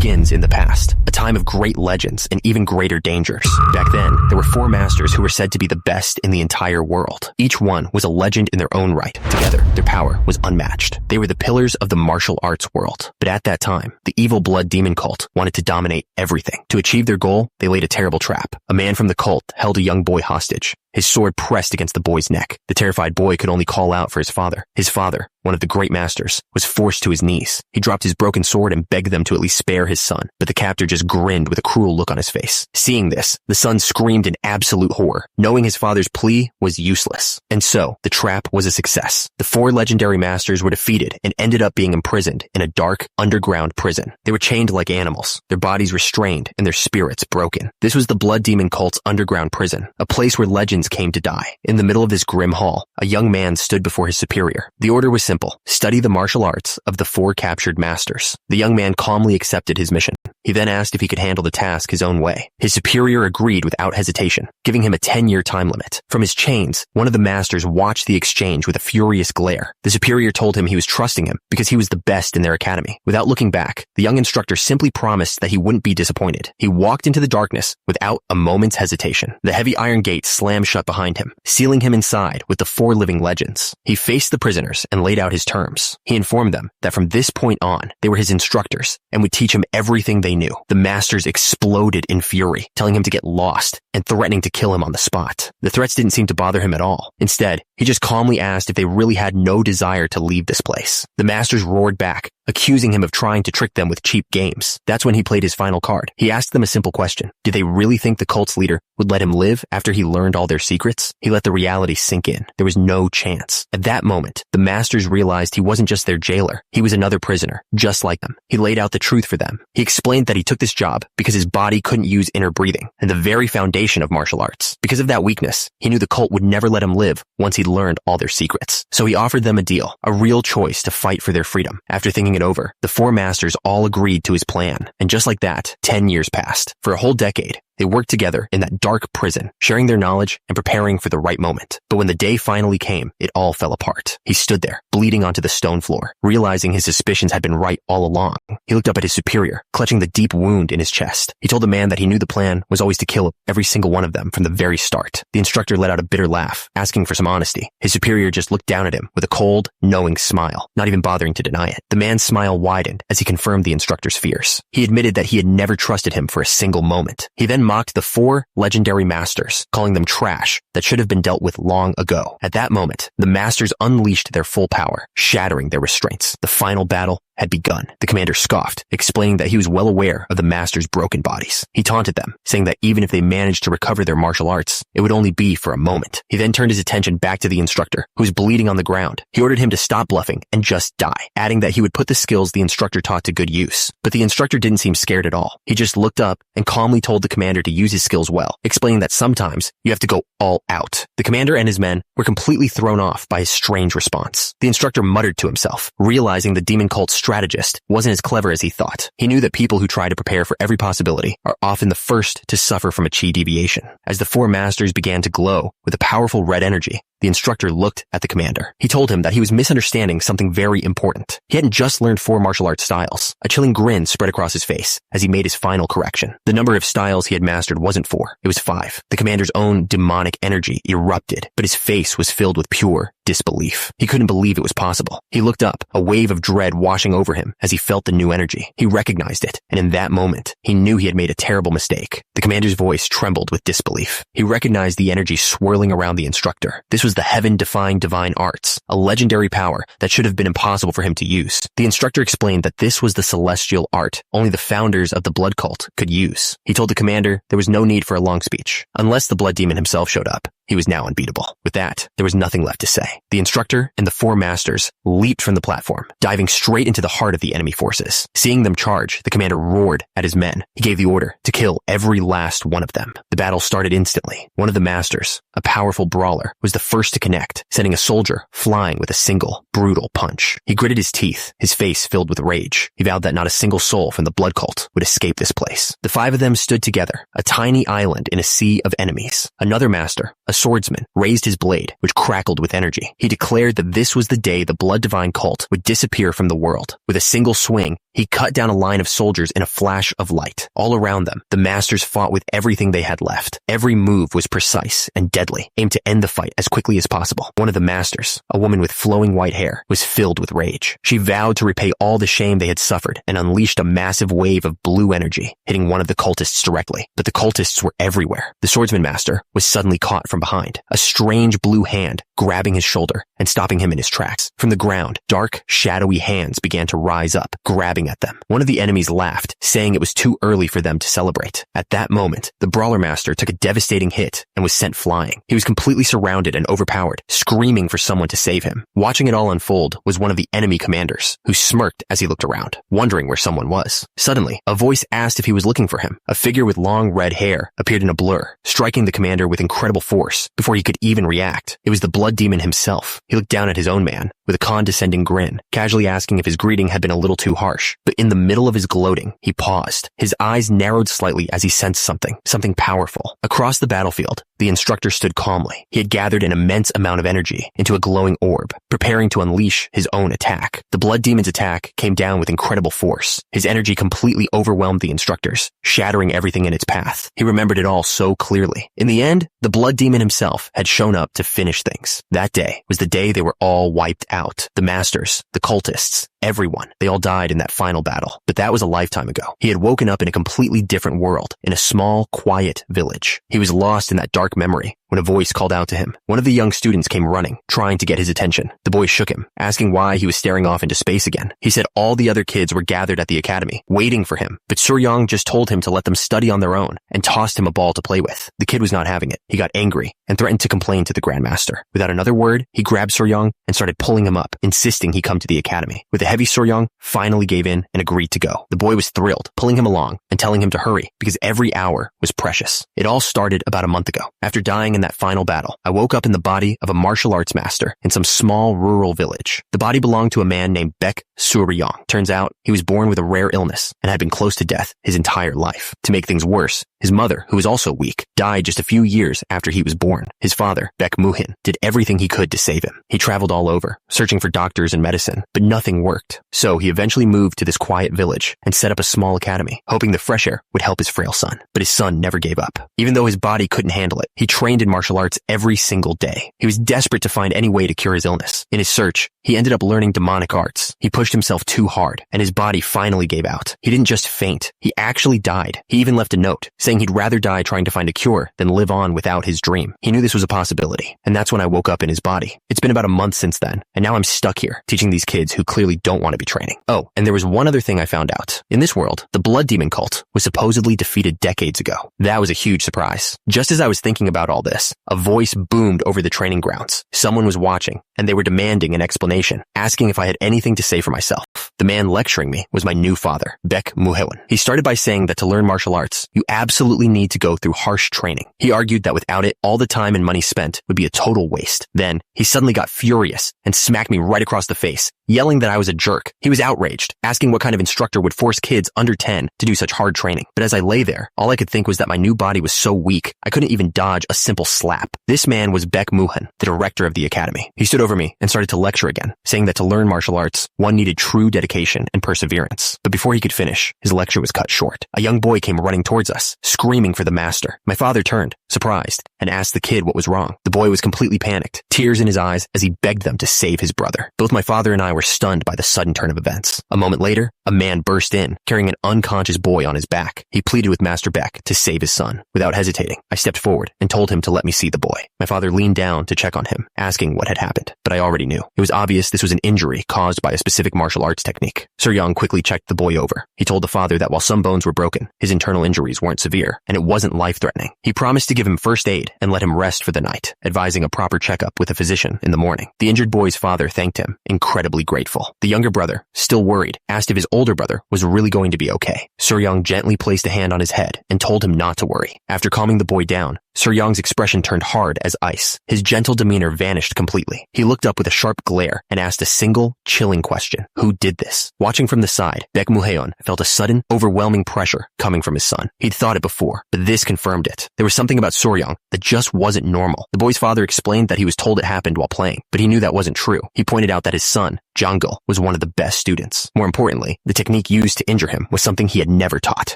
begins in the past, a time of great legends and even greater dangers. Back then, there were 4 masters who were said to be the best in the entire world. Each one was a legend in their own right. Together, their power was unmatched. They were the pillars of the martial arts world. But at that time, the evil blood demon cult wanted to dominate everything. To achieve their goal, they laid a terrible trap. A man from the cult held a young boy hostage. His sword pressed against the boy's neck. The terrified boy could only call out for his father. His father, one of the great masters, was forced to his knees. He dropped his broken sword and begged them to at least spare his son, but the captor just grinned with a cruel look on his face. Seeing this, the son screamed in absolute horror, knowing his father's plea was useless. And so, the trap was a success. The 4 legendary masters were defeated and ended up being imprisoned in a dark, underground prison. They were chained like animals, their bodies restrained and their spirits broken. This was the blood demon cult's underground prison, a place where legends came to die. In the middle of this grim hall, a young man stood before his superior. The order was simple: study the martial arts of the 4 captured masters. The young man calmly accepted his mission. He then asked if he could handle the task his own way. His superior agreed without hesitation, giving him a 10-year time limit. From his chains, one of the masters watched the exchange with a furious glare. The superior told him he was trusting him because he was the best in their academy. Without looking back, the young instructor simply promised that he wouldn't be disappointed. He walked into the darkness without a moment's hesitation. The heavy iron gate slammed shut behind him, sealing him inside with the 4 living legends. He faced the prisoners and laid out his terms. He informed them that from this point on, they were his instructors and would teach him everything they knew. The masters exploded in fury, telling him to get lost and threatening to kill him on the spot. The threats didn't seem to bother him at all. Instead, he just calmly asked if they really had no desire to leave this place. The masters roared back, accusing him of trying to trick them with cheap games. That's when he played his final card. He asked them a simple question. Did they really think the cult's leader would let him live after he learned all their secrets? He let the reality sink in. There was no chance. At that moment, the masters realized he wasn't just their jailer. He was another prisoner, just like them. He laid out the truth for them. He explained that he took this job because his body couldn't use inner breathing, and the very foundation of martial arts. Because of that weakness, he knew the cult would never let him live once he'd learned all their secrets. So he offered them a deal, a real choice to fight for their freedom. After thinking it over, the 4 masters all agreed to his plan. And just like that, 10 years passed. For a whole decade, they worked together in that dark prison, sharing their knowledge and preparing for the right moment. But when the day finally came, it all fell apart. He stood there, bleeding onto the stone floor, realizing his suspicions had been right all along. He looked up at his superior, clutching the deep wound in his chest. He told the man that he knew the plan was always to kill every single one of them from the very start. The instructor let out a bitter laugh, asking for some honesty. His superior just looked down at him with a cold, knowing smile, not even bothering to deny it. The man's smile widened as he confirmed the instructor's fears. He admitted that he had never trusted him for a single moment. He then mocked the 4 legendary masters, calling them trash that should have been dealt with long ago. At that moment, the masters unleashed their full power, shattering their restraints. The final battle had begun. The commander scoffed, explaining that he was well aware of the masters' broken bodies. He taunted them, saying that even if they managed to recover their martial arts, it would only be for a moment. He then turned his attention back to the instructor, who was bleeding on the ground. He ordered him to stop bluffing and just die, adding that he would put the skills the instructor taught to good use. But the instructor didn't seem scared at all. He just looked up and calmly told the commander to use his skills well, explaining that sometimes you have to go all out. The commander and his men were completely thrown off by his strange response. The instructor muttered to himself, realizing the demon cult's strategist wasn't as clever as he thought. He knew that people who try to prepare for every possibility are often the first to suffer from a chi deviation. As the 4 masters began to glow with a powerful red energy, the instructor looked at the commander. He told him that he was misunderstanding something very important. He hadn't just learned 4 martial arts styles. A chilling grin spread across his face as he made his final correction. The number of styles he had mastered wasn't 4, it was 5. The commander's own demonic energy erupted, but his face was filled with pure disbelief. He couldn't believe it was possible. He looked up, a wave of dread washing over him as he felt the new energy. He recognized it, and in that moment, he knew he had made a terrible mistake. The commander's voice trembled with disbelief. He recognized the energy swirling around the instructor. This was the heaven-defying divine arts, a legendary power that should have been impossible for him to use. The instructor explained that this was the celestial art only the founders of the blood cult could use. He told the commander there was no need for a long speech. Unless the blood demon himself showed up, he was now unbeatable. With that, there was nothing left to say. The instructor and the 4 masters leaped from the platform, diving straight into the heart of the enemy forces. Seeing them charge, the commander roared at his men. He gave the order to kill every last one of them. The battle started instantly. One of the masters, a powerful brawler, was the first to connect, sending a soldier flying with a single, brutal punch. He gritted his teeth, his face filled with rage. He vowed that not a single soul from the blood cult would escape this place. The 5 of them stood together, a tiny island in a sea of enemies. Another master, a swordsman, raised his blade, which crackled with energy. He declared that this was the day the blood divine cult would disappear from the world. With a single swing, He cut down a line of soldiers in a flash of light. All around them, the masters fought with everything they had left. Every move was precise and deadly, aimed to end the fight as quickly as possible. One of the masters, a woman with flowing white hair, was filled with rage. She vowed to repay all the shame they had suffered and unleashed a massive wave of blue energy, hitting one of the cultists directly. But the cultists were everywhere. The swordsman master was suddenly caught from behind, a strange blue hand grabbing his shoulder and stopping him in his tracks. From the ground, dark, shadowy hands began to rise up, grabbing at them. One of the enemies laughed, saying it was too early for them to celebrate. At that moment, the brawler master took a devastating hit and was sent flying. He was completely surrounded and overpowered, screaming for someone to save him. Watching it all unfold was one of the enemy commanders, who smirked as he looked around, wondering where someone was. Suddenly, a voice asked if he was looking for him. A figure with long red hair appeared in a blur, striking the commander with incredible force before he could even react. It was the blood demon himself. He looked down at his own man with a condescending grin, casually asking if his greeting had been a little too harsh. But in the middle of his gloating, he paused. His eyes narrowed slightly as he sensed something powerful. Across the battlefield, the instructor stood calmly. He had gathered an immense amount of energy into a glowing orb, preparing to unleash his own attack. The blood demon's attack came down with incredible force. His energy completely overwhelmed the instructors, shattering everything in its path. He remembered it all so clearly. In the end, the blood demon himself had shown up to finish things. That day was the day they were all wiped out. The masters, the cultists, everyone. They all died in that final battle. But that was a lifetime ago. He had woken up in a completely different world, in a small, quiet village. He was lost in that dark memory when a voice called out to him. One of the young students came running, trying to get his attention. The boy shook him, asking why he was staring off into space again. He said all the other kids were gathered at the academy, waiting for him, but Suryong just told him to let them study on their own and tossed him a ball to play with. The kid was not having it. He got angry and threatened to complain to the Grandmaster. Without another word, he grabbed Suryong and started pulling him up, insisting he come to the academy. With a heavy Suryong finally gave in and agreed to go. The boy was thrilled, pulling him along and telling him to hurry because every hour was precious. It all started about a month ago. After dying in that final battle, I woke up in the body of a martial arts master in some small rural village. The body belonged to a man named Baek Suryong. Turns out he was born with a rare illness and had been close to death his entire life. To make things worse, his mother, who was also weak, died just a few years after he was born. His father, Baek Muhin, did everything he could to save him. He traveled all over, searching for doctors and medicine, but nothing worked. So he eventually moved to this quiet village and set up a small academy, hoping the fresh air would help his frail son. But his son never gave up. Even though his body couldn't handle it, he trained in martial arts every single day. He was desperate to find any way to cure his illness. In his search, he ended up learning demonic arts. He pushed himself too hard, and his body finally gave out. He didn't just faint, he actually died. He even left a note, saying he'd rather die trying to find a cure than live on without his dream. He knew this was a possibility, and that's when I woke up in his body. It's been about a month since then, and now I'm stuck here, teaching these kids who clearly don't want to be training. Oh, and there was one other thing I found out. In this world, the blood demon cult was supposedly defeated decades ago. That was a huge surprise. Just as I was thinking about all this, a voice boomed over the training grounds. Someone was watching, and they were demanding an explanation, asking if I had anything to say for myself. The man lecturing me was my new father, Baek Muhin. He started by saying that to learn martial arts, you absolutely need to go through harsh training. He argued that without it, all the time and money spent would be a total waste. Then, he suddenly got furious and smacked me right across the face, yelling that I was a jerk. He was outraged, asking what kind of instructor would force kids under 10 to do such hard training. But as I lay there, all I could think was that my new body was so weak, I couldn't even dodge a simple slap. This man was Baek Muhin, the director of the academy. He stood over me and started to lecture again, saying that to learn martial arts, one needed true dedication and perseverance. But before he could finish, his lecture was cut short. A young boy came running towards us, screaming for the master. My father turned, surprised, and asked the kid what was wrong. The boy was completely panicked, tears in his eyes as he begged them to save his brother. Both my father and I were stunned by the sudden turn of events. A moment later, a man burst in, carrying an unconscious boy on his back. He pleaded with Master Baek to save his son. Without hesitating, I stepped forward and told him to let me see the boy. My father leaned down to check on him, asking what had happened, but I already knew. It was obvious this was an injury caused by a specific martial arts technique. Suryong quickly checked the boy over. He told the father that while some bones were broken, his internal injuries weren't severe, and it wasn't life-threatening. He promised to give him first aid and let him rest for the night, advising a proper checkup with a physician in the morning. The injured boy's father thanked him, incredibly grateful. The younger brother, still worried, asked if his older brother was really going to be okay. Suryong gently placed a hand on his head and told him not to worry. After calming the boy down, Suryong's expression turned hard as ice. His gentle demeanor vanished completely. He looked up with a sharp glare and asked a single, chilling question. Who did this? Watching from the side, Baek Muhaeon felt a sudden, overwhelming pressure coming from his son. He'd thought it before, but this confirmed it. There was something about Suryong that just wasn't normal. The boy's father explained that he was told it happened while playing, but he knew that wasn't true. He pointed out that his son, Jangil, was one of the best students. More importantly, the technique used to injure him was something he had never taught.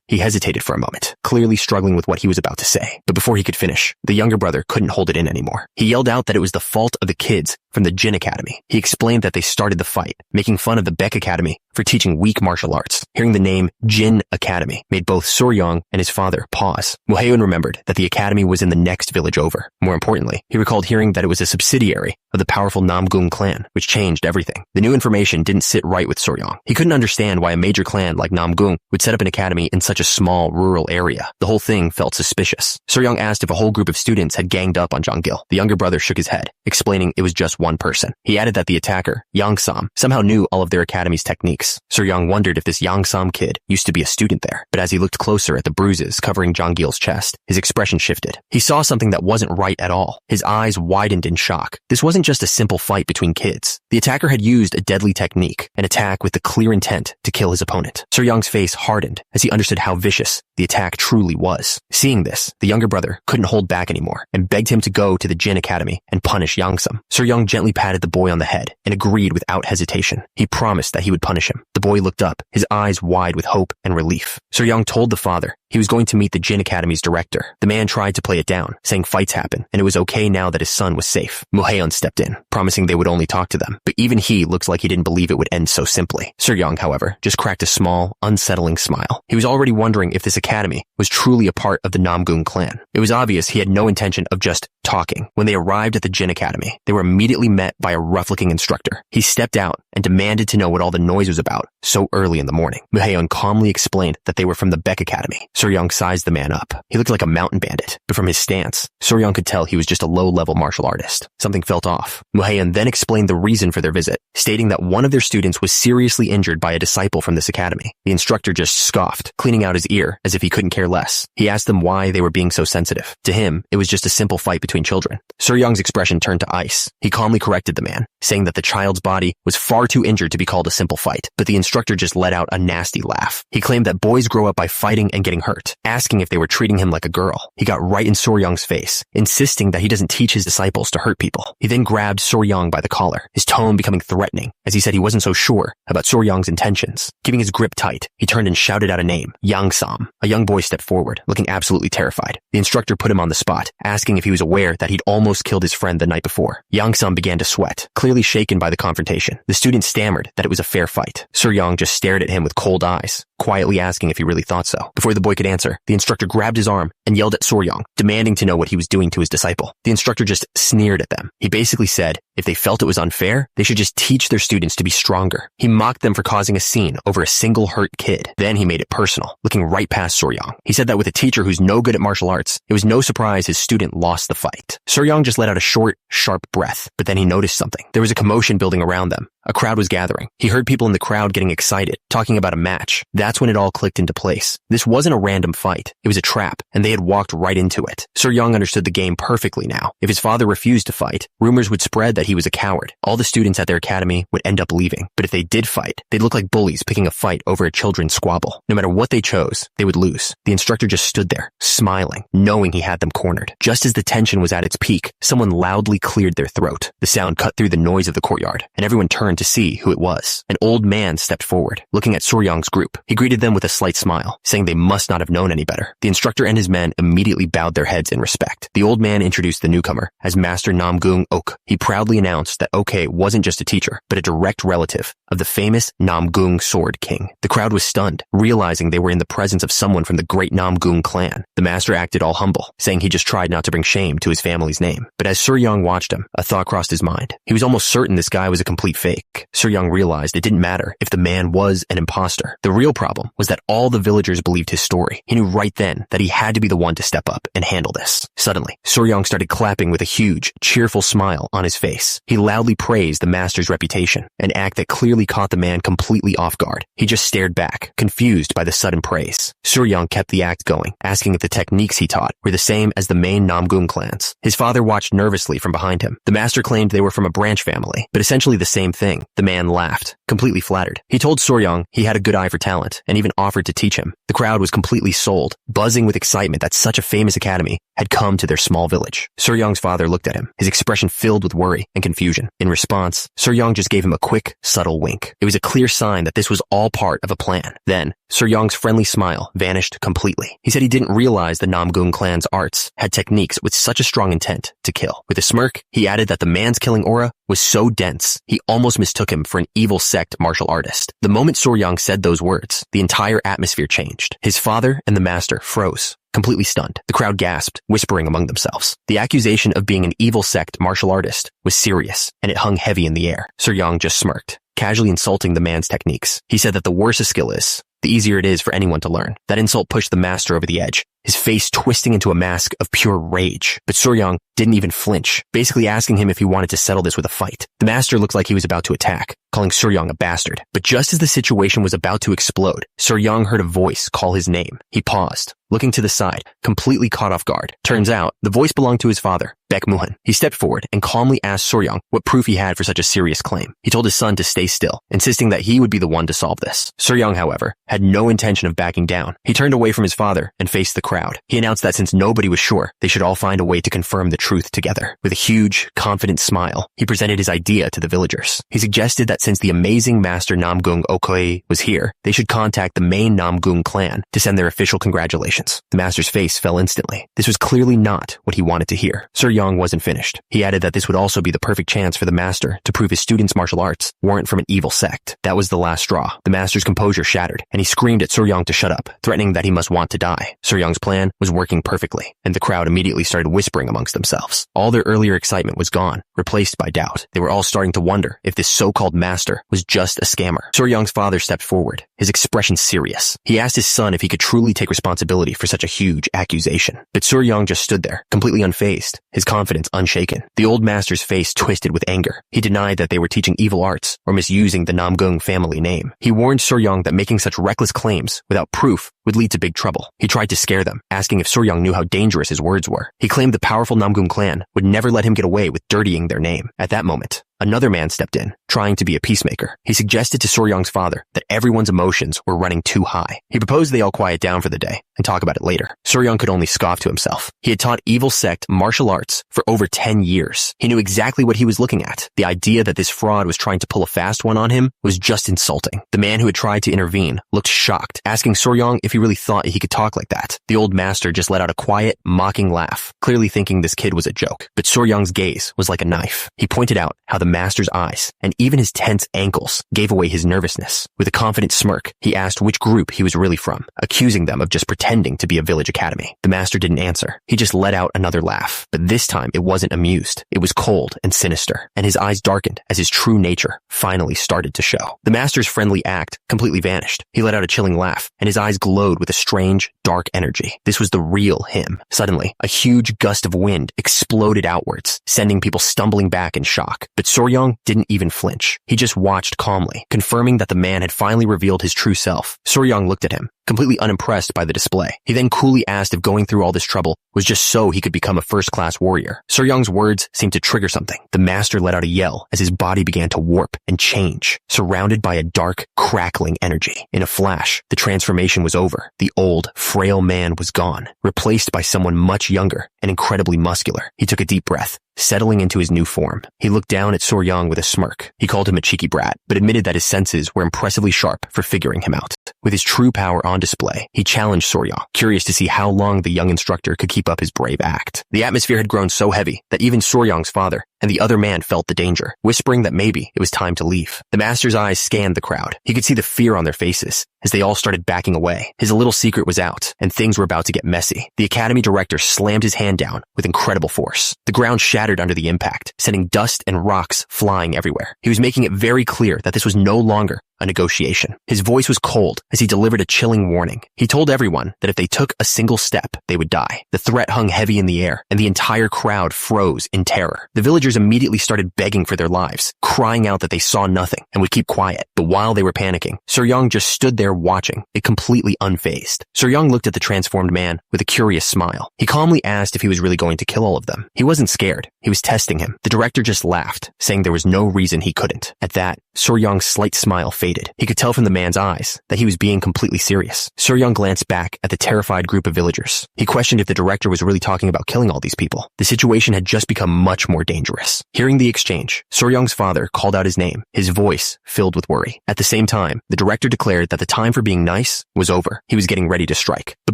He hesitated for a moment, clearly struggling with what he was about to say. But before he could finish, the younger brother couldn't hold it in anymore. He yelled out that it was the fault of the kids from the Jin Academy. He explained that they started the fight, making fun of the Baek Academy for teaching weak martial arts. Hearing the name Jin Academy made both Suryong and his father pause. Muhaeon remembered that the academy was in the next village over. More importantly, he recalled hearing that it was a subsidiary of the powerful Namgung clan, which changed everything. The new information didn't sit right with Suryong. He couldn't understand why a major clan like Namgung would set up an academy in such a small, rural area. The whole thing felt suspicious. Suryong asked if a whole group of students had ganged up on Jangil. The younger brother shook his head, explaining it was just one person. He added that the attacker, Yangsam, somehow knew all of their academy's techniques. Suryong wondered if this Yangsam kid used to be a student there, but as he looked closer at the bruises covering Jangil's chest, his expression shifted. He saw something that wasn't right at all. His eyes widened in shock. This wasn't just a simple fight between kids. The attacker had used a deadly technique, an attack with the clear intent to kill his opponent. Suryong's face hardened as he understood how vicious the attack truly was. Seeing this, the younger brother couldn't hold back anymore and begged him to go to the Jin Academy and punish Yangsam. Suryong gently patted the boy on the head and agreed without hesitation. He promised that he would punish him. The boy looked up, his eyes wide with hope and relief. Suryong told the father he was going to meet the Jin Academy's director. The man tried to play it down, saying fights happen, and it was okay now that his son was safe. Muhaeon stepped in, promising they would only talk to them, but even he looked like he didn't believe it would end so simply. Suryong, however, just cracked a small, unsettling smile. He was already wondering if this academy was truly a part of the Namgung clan. It was obvious he had no intention of just talking. When they arrived at the Jin Academy, they were immediately met by a rough-looking instructor. He stepped out and demanded to know what all the noise was about so early in the morning. Muhaeon calmly explained that they were from the Baek Academy. Suryong sized the man up. He looked like a mountain bandit, but from his stance, Suryong could tell he was just a low-level martial artist. Something felt off. Muhaeon then explained the reason for their visit, stating that one of their students was seriously injured by a disciple from this academy. The instructor just scoffed, cleaning out his ear as if he couldn't care less. He asked them why they were being so sensitive. To him, it was just a simple fight between children. Suryong's expression turned to ice. He calmly corrected the man, saying that the child's body was far too injured to be called a simple fight, but the instructor just let out a nasty laugh. He claimed that boys grow up by fighting and getting hurt, asking if they were treating him like a girl. He got right in Suryong's face, insisting that he doesn't teach his disciples to hurt people. He then grabbed Suryong by the collar, his tone becoming threatening, as he said he wasn't so sure about Suryong's intentions. Keeping his grip tight, he turned and shouted out a name, Yangsam. A young boy stepped forward, looking absolutely terrified. The instructor put him on the spot, asking if he was aware that he'd almost killed his friend the night before. Yangsam began to sweat, clearly shaken by the confrontation. The student stammered that it was a fair fight. Suryong just stared at him with cold eyes, quietly asking if he really thought so. Before the boy could answer, the instructor grabbed his arm and yelled at Suryong, demanding to know what he was doing to his disciple. The instructor just sneered at them. He basically said if they felt it was unfair, they should just teach their students to be stronger. He mocked them for causing a scene over a single hurt kid. Then he made it personal, looking right past Suryong. He said that with a teacher who's no good at martial arts, it was no surprise his student lost the fight. Suryong just let out a short, sharp breath, but then he noticed something. There was a commotion building around them. A crowd was gathering. He heard people in the crowd getting excited, talking about a match. That's when it all clicked into place. This wasn't a random fight. It was a trap, and they had walked right into it. Suryong understood the game perfectly now. If his father refused to fight, rumors would spread that he was a coward. All the students at their academy would end up leaving. But if they did fight, they'd look like bullies picking a fight over a children's squabble. No matter what they chose, they would lose. The instructor just stood there, smiling, knowing he had them cornered. Just as the tension was at its peak, someone loudly cleared their throat. The sound cut through the noise of the courtyard, and everyone turned to see who it was. An old man stepped forward, looking at Suryong's group. He greeted them with a slight smile, saying they must not have known any better. The instructor and his men immediately bowed their heads in respect. The old man introduced the newcomer as Master Namgung Ok. He proudly announced that Ok wasn't just a teacher, but a direct relative of the famous Namgung Sword King. The crowd was stunned, realizing they were in the presence of someone from the great Namgung clan. The master acted all humble, saying he just tried not to bring shame to his family's name. But as Suryong watched him, a thought crossed his mind. He was almost certain this guy was a complete fake. fake. Suryong realized it didn't matter if the man was an imposter. The real problem was that all the villagers believed his story. He knew right then that he had to be the one to step up and handle this. Suddenly, Suryong started clapping with a huge, cheerful smile on his face. He loudly praised the master's reputation, an act that clearly caught the man completely off guard. He just stared back, confused by the sudden praise. Suryong kept the act going, asking if the techniques he taught were the same as the main Namgung clans. His father watched nervously from behind him. The master claimed they were from a branch family, but essentially the same thing. The man laughed, completely flattered. He told Suryong he had a good eye for talent and even offered to teach him. The crowd was completely sold, buzzing with excitement that such a famous academy had come to their small village. Suryong's father looked at him, his expression filled with worry and confusion. In response, Suryong just gave him a quick, subtle wink. It was a clear sign that this was all part of a plan. Then, Suryong's friendly smile vanished completely. He said he didn't realize the Namgung clan's arts had techniques with such a strong intent to kill. With a smirk, he added that the man's killing aura was so dense, he almost mistook him for an evil sect martial artist. The moment Suryong said those words, the entire atmosphere changed. His father and the master froze, completely stunned. The crowd gasped, whispering among themselves. The accusation of being an evil sect martial artist was serious, and it hung heavy in the air. Suryong just smirked, casually insulting the man's techniques. He said that the worse a skill is, the easier it is for anyone to learn. That insult pushed the master over the edge, his face twisting into a mask of pure rage. But Suryong didn't even flinch, basically asking him if he wanted to settle this with a fight. The master looked like he was about to attack, calling Suryong a bastard. But just as the situation was about to explode, Suryong heard a voice call his name. He paused, looking to the side, completely caught off guard. Turns out, the voice belonged to his father, Baekmuhan. He stepped forward and calmly asked Suryong what proof he had for such a serious claim. He told his son to stay still, insisting that he would be the one to solve this. Suryong, however, had no intention of backing down. He turned away from his father and faced the crowd. He announced that since nobody was sure, they should all find a way to confirm the truth together. With a huge, confident smile, he presented his idea to the villagers. He suggested that since the amazing master Namgung Okoye was here, they should contact the main Namgung clan to send their official congratulations. The master's face fell instantly. This was clearly not what he wanted to hear. Suryong wasn't finished. He added that this would also be the perfect chance for the master to prove his students' martial arts weren't from an evil sect. That was the last straw. The master's composure shattered, and he screamed at Suryong to shut up, threatening that he must want to die. Suryong's plan was working perfectly, and the crowd immediately started whispering amongst themselves. All their earlier excitement was gone, replaced by doubt. They were all starting to wonder if this so-called master was just a scammer. Suryong's father stepped forward, his expression serious. He asked his son if he could truly take responsibility for such a huge accusation. But Suryong just stood there, completely unfazed, his confidence unshaken. The old master's face twisted with anger. He denied that they were teaching evil arts or misusing the Namgung family name. He warned Suryong that making such reckless claims without proof would lead to big trouble. He tried to scare them, asking if Suryong knew how dangerous his words were. He claimed the powerful Namgung clan would never let him get away with dirtying their name. At that moment, another man stepped in, trying to be a peacemaker. He suggested to Suryong's father that everyone's emotions were running too high. He proposed they all quiet down for the day and talk about it later. Suryong could only scoff to himself. He had taught evil sect martial arts for over 10 years. He knew exactly what he was looking at. The idea that this fraud was trying to pull a fast one on him was just insulting. The man who had tried to intervene looked shocked, asking Suryong if he really thought he could talk like that. The old master just let out a quiet, mocking laugh, clearly thinking this kid was a joke. But Suryong's gaze was like a knife. He pointed out how the master's eyes and even his tense ankles gave away his nervousness. With a confident smirk, he asked which group he was really from, accusing them of just pretending to be a village academy. The master didn't answer. He just let out another laugh. But this time it wasn't amused. It was cold and sinister, and his eyes darkened as his true nature finally started to show. The master's friendly act completely vanished. He let out a chilling laugh, and his eyes glowed with a strange, dark energy. This was the real him. Suddenly, a huge gust of wind exploded outwards, sending people stumbling back in shock. But Suryong didn't even flinch. He just watched calmly, confirming that the man had finally revealed his true self. Suryong looked at him, completely unimpressed by the display. He then coolly asked if going through all this trouble was just so he could become a first-class warrior. Suryong's words seemed to trigger something. The master let out a yell as his body began to warp and change, surrounded by a dark, crackling energy. In a flash, the transformation was over. The old, frail man was gone, replaced by someone much younger and incredibly muscular. He took a deep breath, settling into his new form. He looked down at Suryong with a smirk. He called him a cheeky brat, but admitted that his senses were impressively sharp for figuring him out. With his true power on display, he challenged Suryong, curious to see how long the young instructor could keep up his brave act. The atmosphere had grown so heavy that even Suryong's father and the other man felt the danger, whispering that maybe it was time to leave. The master's eyes scanned the crowd. He could see the fear on their faces as they all started backing away. His little secret was out, and things were about to get messy. The academy director slammed his hand down with incredible force. The ground shattered under the impact, sending dust and rocks flying everywhere. He was making it very clear that this was no longer a negotiation. His voice was cold as he delivered a chilling warning. He told everyone that if they took a single step, they would die. The threat hung heavy in the air, and the entire crowd froze in terror. The villagers immediately started begging for their lives, crying out that they saw nothing and would keep quiet. But while they were panicking, Suryong just stood there watching, it completely unfazed. Suryong looked at the transformed man with a curious smile. He calmly asked if he was really going to kill all of them. He wasn't scared. He was testing him. The director just laughed, saying there was no reason he couldn't. At that, Suryong's slight smile faded. He could tell from the man's eyes that he was being completely serious. Suryong glanced back at the terrified group of villagers. He questioned if the director was really talking about killing all these people. The situation had just become much more dangerous. Hearing the exchange, Suryong's father called out his name, his voice filled with worry. At the same time, the director declared that the time for being nice was over. He was getting ready to strike. But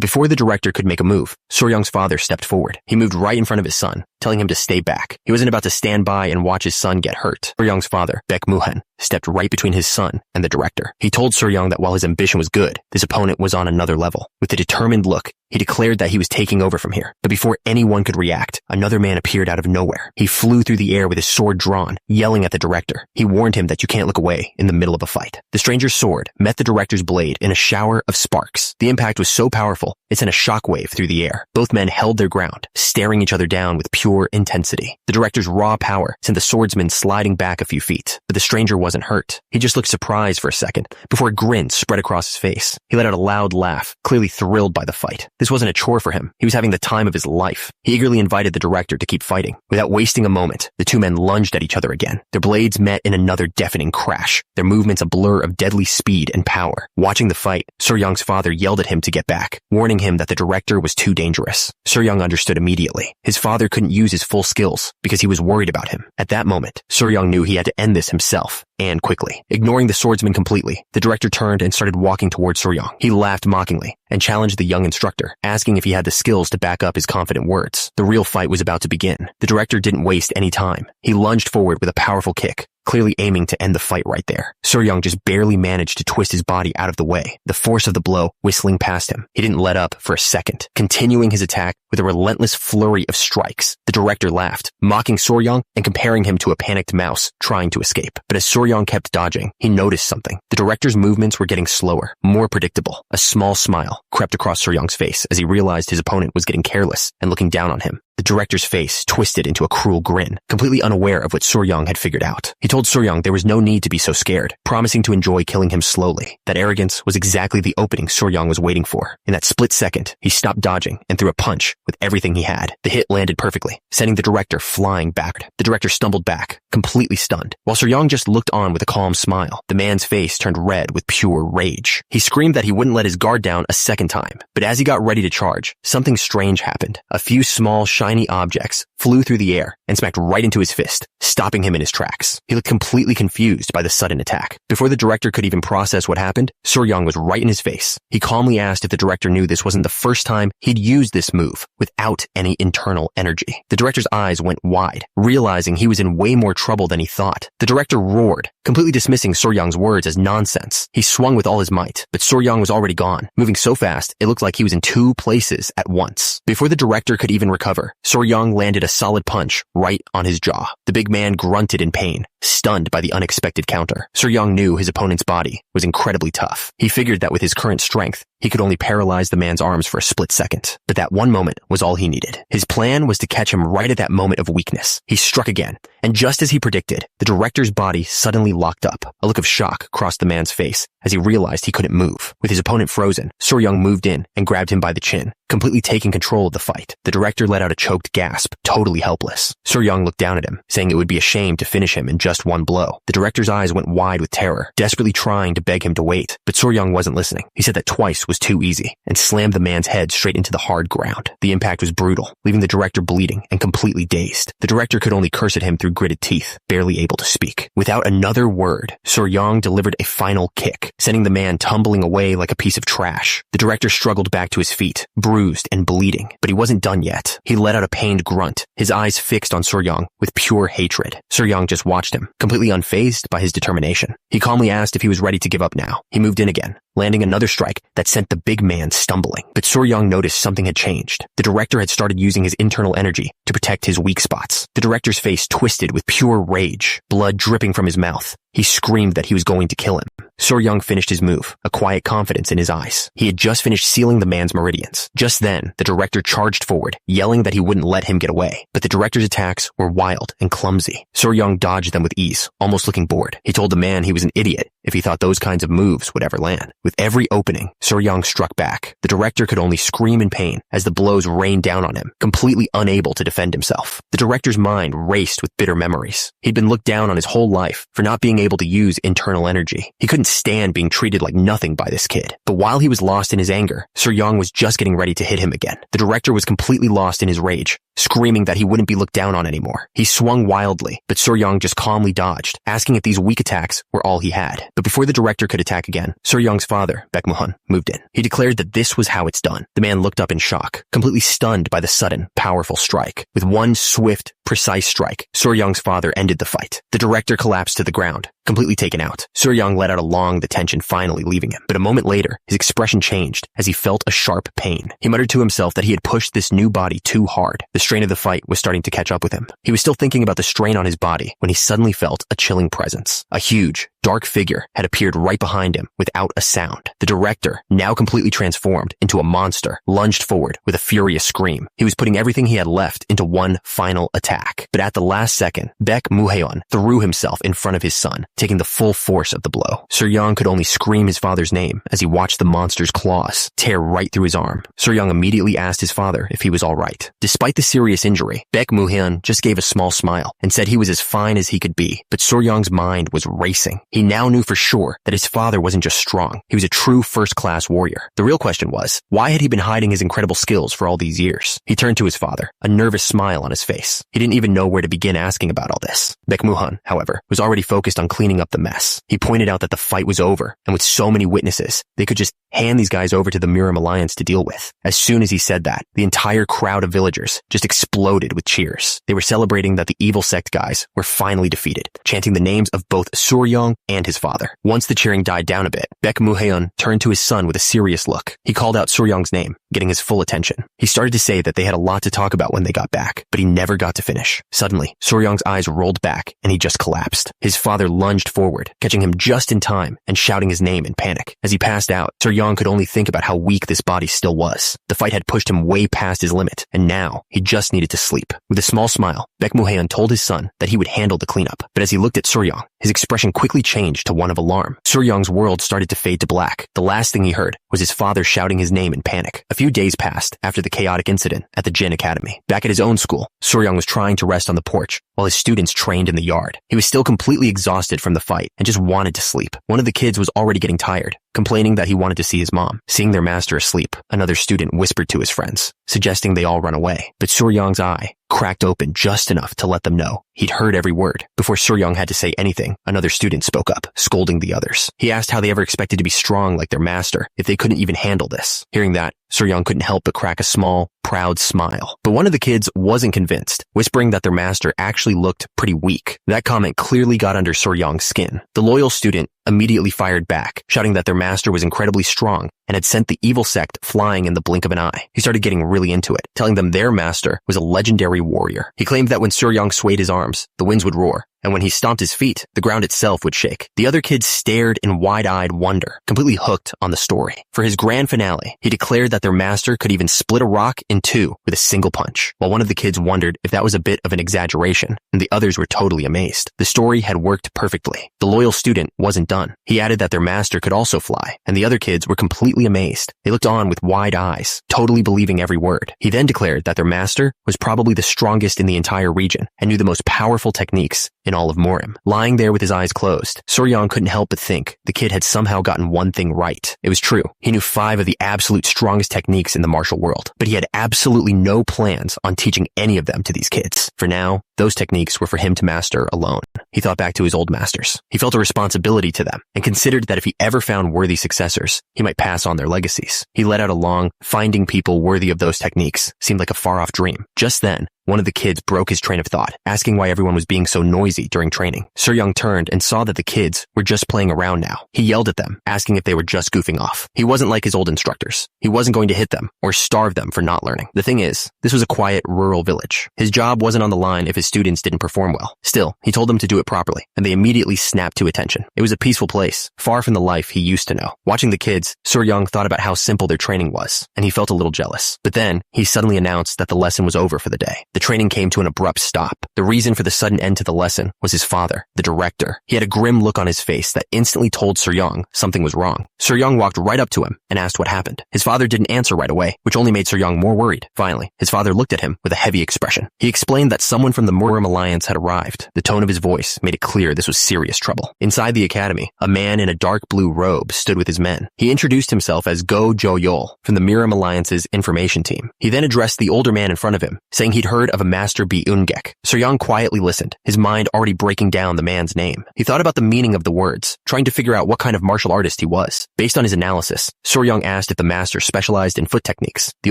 before the director could make a move, Suryong's father stepped forward. He moved right in front of his son, telling him to stay back. He wasn't about to stand by and watch his son get hurt. Suryong's father, Baek Muhan, stepped right between his son and the director. He told Suryong that while his ambition was good, this opponent was on another level. With a determined look, he declared that he was taking over from here. But before anyone could react, another man appeared out of nowhere. He flew through the air with his sword drawn, yelling at the director. He warned him that you can't look away in the middle of a fight. The stranger's sword met the director's blade in a shower of sparks. The impact was so powerful, it sent a shockwave through the air. Both men held their ground, staring each other down with pure intensity. The director's raw power sent the swordsman sliding back a few feet, but the stranger wasn't hurt. He just looked surprised for a second, before a grin spread across his face. He let out a loud laugh, clearly thrilled by the fight. This wasn't a chore for him. He was having the time of his life. He eagerly invited the director to keep fighting. Without wasting a moment, the two men lunged at each other again. Their blades met in another deafening crash, their movements a blur of deadly speed and power. Watching the fight, Suryong's father yelled at him to get back, warning him that the director was too dangerous. Suryong understood immediately. His father couldn't use his full skills because he was worried about him. At that moment, Suryong knew he had to end this himself, and quickly. Ignoring the swordsman completely, the director turned and started walking toward Suryong. He laughed mockingly and challenged the young instructor, asking if he had the skills to back up his confident words. The real fight was about to begin. The director didn't waste any time. He lunged forward with a powerful kick, clearly aiming to end the fight right there. Suryong just barely managed to twist his body out of the way, the force of the blow whistling past him. He didn't let up for a second, continuing his attack with a relentless flurry of strikes. The director laughed, mocking Suryong and comparing him to a panicked mouse trying to escape. But as Suryong kept dodging, he noticed something. The director's movements were getting slower, more predictable. A small smile crept across Suryong's face as he realized his opponent was getting careless and looking down on him. The director's face twisted into a cruel grin, completely unaware of what Suryong had figured out. He told Suryong there was no need to be so scared, promising to enjoy killing him slowly. That arrogance was exactly the opening Suryong was waiting for. In that split second, he stopped dodging and threw a punch with everything he had. The hit landed perfectly, sending the director flying backward. The director stumbled back, completely stunned, while Suryong just looked on with a calm smile. The man's face turned red with pure rage. He screamed that he wouldn't let his guard down a second time, but as he got ready to charge, something strange happened. A few small, shiny objects flew through the air and smacked right into his fist, stopping him in his tracks. He looked completely confused by the sudden attack. Before the director could even process what happened, Suryong was right in his face. He calmly asked if the director knew this wasn't the first time he'd used this move without any internal energy. The director's eyes went wide, realizing he was in way more trouble than he thought. The director roared, completely dismissing Suryong's words as nonsense. He swung with all his might, but Suryong was already gone, moving so fast it looked like he was in two places at once. Before the director could even recover, Suryong landed a solid punch right on his jaw. The big man grunted in pain, stunned by the unexpected counter. Suryong knew his opponent's body was incredibly tough. He figured that with his current strength, he could only paralyze the man's arms for a split second. But that one moment was all he needed. His plan was to catch him right at that moment of weakness. He struck again, and just as he predicted, the director's body suddenly locked up. A look of shock crossed the man's face as he realized he couldn't move. With his opponent frozen, Suryong moved in and grabbed him by the chin, completely taking control of the fight. The director let out a choked gasp, totally helpless. Suryong looked down at him, saying it would be a shame to finish him in just just one blow. The director's eyes went wide with terror, desperately trying to beg him to wait. But Soryang wasn't listening. He said that twice was too easy and slammed the man's head straight into the hard ground. The impact was brutal, leaving the director bleeding and completely dazed. The director could only curse at him through gritted teeth, barely able to speak. Without another word, Soryang delivered a final kick, sending the man tumbling away like a piece of trash. The director struggled back to his feet, bruised and bleeding, but he wasn't done yet. He let out a pained grunt, his eyes fixed on Soryang with pure hatred. Soryang just watched him, completely unfazed by his determination. He calmly asked if he was ready to give up now. He moved in again, landing another strike that sent the big man stumbling. But Soryang noticed something had changed. The director had started using his internal energy to protect his weak spots. The director's face twisted with pure rage, blood dripping from his mouth. He screamed that he was going to kill him. Soryang finished his move, a quiet confidence in his eyes. He had just finished sealing the man's meridians. Just then, the director charged forward, yelling that he wouldn't let him get away. But the director's attacks were wild and clumsy. Soryang dodged them with ease, almost looking bored. He told the man he was an idiot if he thought those kinds of moves would ever land. With every opening, Soryang struck back. The director could only scream in pain as the blows rained down on him, completely unable to defend himself. The director's mind raced with bitter memories. He'd been looked down on his whole life for not being able to use internal energy. He couldn't stand being treated like nothing by this kid. But while he was lost in his anger, Soryang was just getting ready to hit him again. The director was completely lost in his rage, screaming that he wouldn't be looked down on anymore. He swung wildly, but Soryang just calmly dodged, asking if these weak attacks were all he had. But before the director could attack again, Soryang's father, Baekmuhan, moved in. He declared that this was how it's done. The man looked up in shock, completely stunned by the sudden, powerful strike. With one swift, precise strike, Soryang's father ended the fight. The director collapsed to the ground, completely taken out. Soryang let out a long, the tension finally leaving him. But a moment later, his expression changed as he felt a sharp pain. He muttered to himself that he had pushed this new body too hard. The strain of the fight was starting to catch up with him. He was still thinking about the strain on his body when he suddenly felt a chilling presence. A huge, dark figure had appeared right behind him without a sound. The director, now completely transformed into a monster, lunged forward with a furious scream. He was putting everything he had left into one final attack. But at the last second, Baekmuhan threw himself in front of his son, taking the full force of the blow. Soryang could only scream his father's name as he watched the monster's claws tear right through his arm. Soryang immediately asked his father if he was all right. Despite the serious injury, Baekmuhan just gave a small smile and said he was as fine as he could be. But Soryang's mind was racing. He now knew for sure that his father wasn't just strong. He was a true first-class warrior. The real question was, why had he been hiding his incredible skills for all these years? He turned to his father, a nervous smile on his face. He didn't even know where to begin asking about all this. Baekmuhan, however, was already focused on cleaning up the mess. He pointed out that the fight was over, and with so many witnesses, they could just hand these guys over to the Miram Alliance to deal with. As soon as he said that, the entire crowd of villagers just exploded with cheers. They were celebrating that the evil sect guys were finally defeated, chanting the names of both Soryang and his father. Once the cheering died down a bit, Baekmuhan turned to his son with a serious look. He called out Soryang's name, getting his full attention. He started to say that they had a lot to talk about when they got back, but he never got to finish. Suddenly, Soryang's eyes rolled back, and he just collapsed. His father lunged forward, catching him just in time and shouting his name in panic. As he passed out, Soryang could only think about how weak this body still was. The fight had pushed him way past his limit, and now he just needed to sleep. With a small smile, Baekmuhan told his son that he would handle the cleanup. But as he looked at Soryang, his expression quickly changed to one of alarm. Soryang's world started to fade to black. The last thing he heard was his father shouting his name in panic. A few days passed after the chaotic incident at the Jin Academy. Back at his own school, Soryang was trying to rest on the porch while his students trained in the yard. He was still completely exhausted from the fight and just wanted to sleep. One of the kids was already getting tired, complaining that he wanted to see his mom. Seeing their master asleep, another student whispered to his friends, suggesting they all run away. But Soryang's eye cracked open just enough to let them know he'd heard every word. Before Soryang had to say anything, another student spoke up, scolding the others. He asked how they ever expected to be strong like their master if they couldn't even handle this. Hearing that, Soryang couldn't help but crack a small, proud smile. But one of the kids wasn't convinced, whispering that their master actually looked pretty weak. That comment clearly got under Soryang's skin. The loyal student immediately fired back, shouting that their master was incredibly strong and had sent the evil sect flying in the blink of an eye. He started getting really into it, telling them their master was a legendary warrior. He claimed that when Soryang swayed his arms, the winds would roar, and when he stomped his feet, the ground itself would shake. The other kids stared in wide-eyed wonder, completely hooked on the story. For his grand finale, he declared that their master could even split a rock in two with a single punch, while one of the kids wondered if that was a bit of an exaggeration, and the others were totally amazed. The story had worked perfectly. The loyal student wasn't done. He added that their master could also fly, and the other kids were completely amazed. They looked on with wide eyes, totally believing every word. He then declared that their master was probably the strongest in the entire region and knew the most powerful techniques in all of Morim. Lying there with his eyes closed, Soryang couldn't help but think the kid had somehow gotten one thing right. It was true. He knew 5 of the absolute strongest techniques in the martial world, but he had absolutely no plans on teaching any of them to these kids. For now, those techniques were for him to master alone. He thought back to his old masters. He felt a responsibility to them and considered that if he ever found worthy successors, he might pass on their legacies. He let out a long, finding people worthy of those techniques seemed like a far-off dream. Just then, one of the kids broke his train of thought, asking why everyone was being so noisy during training. Soryang turned and saw that the kids were just playing around now. He yelled at them, asking if they were just goofing off. He wasn't like his old instructors. He wasn't going to hit them or starve them for not learning. The thing is, this was a quiet, rural village. His job wasn't on the line if his students didn't perform well. Still, he told them to do it properly, and they immediately snapped to attention. It was a peaceful place, far from the life he used to know. Watching the kids, Soryang thought about how simple their training was, and he felt a little jealous. But then, he suddenly announced that the lesson was over for the day. The training came to an abrupt stop. The reason for the sudden end to the lesson was his father, the director. He had a grim look on his face that instantly told Soryang something was wrong. Soryang walked right up to him and asked what happened. His father didn't answer right away, which only made Soryang more worried. Finally, his father looked at him with a heavy expression. He explained that someone from the Morim Alliance had arrived. The tone of his voice made it clear this was serious trouble. Inside the academy, a man in a dark blue robe stood with his men. He introduced himself as Go Jo-yol from the Morim Alliance's information team. He then addressed the older man in front of him, saying he'd heard of a Master Bi-Ungek. Soryang quietly listened, his mind already breaking down the man's name. He thought about the meaning of the words, trying to figure out what kind of martial artist he was. Based on his analysis, Soryang asked if the master specialized in foot techniques. The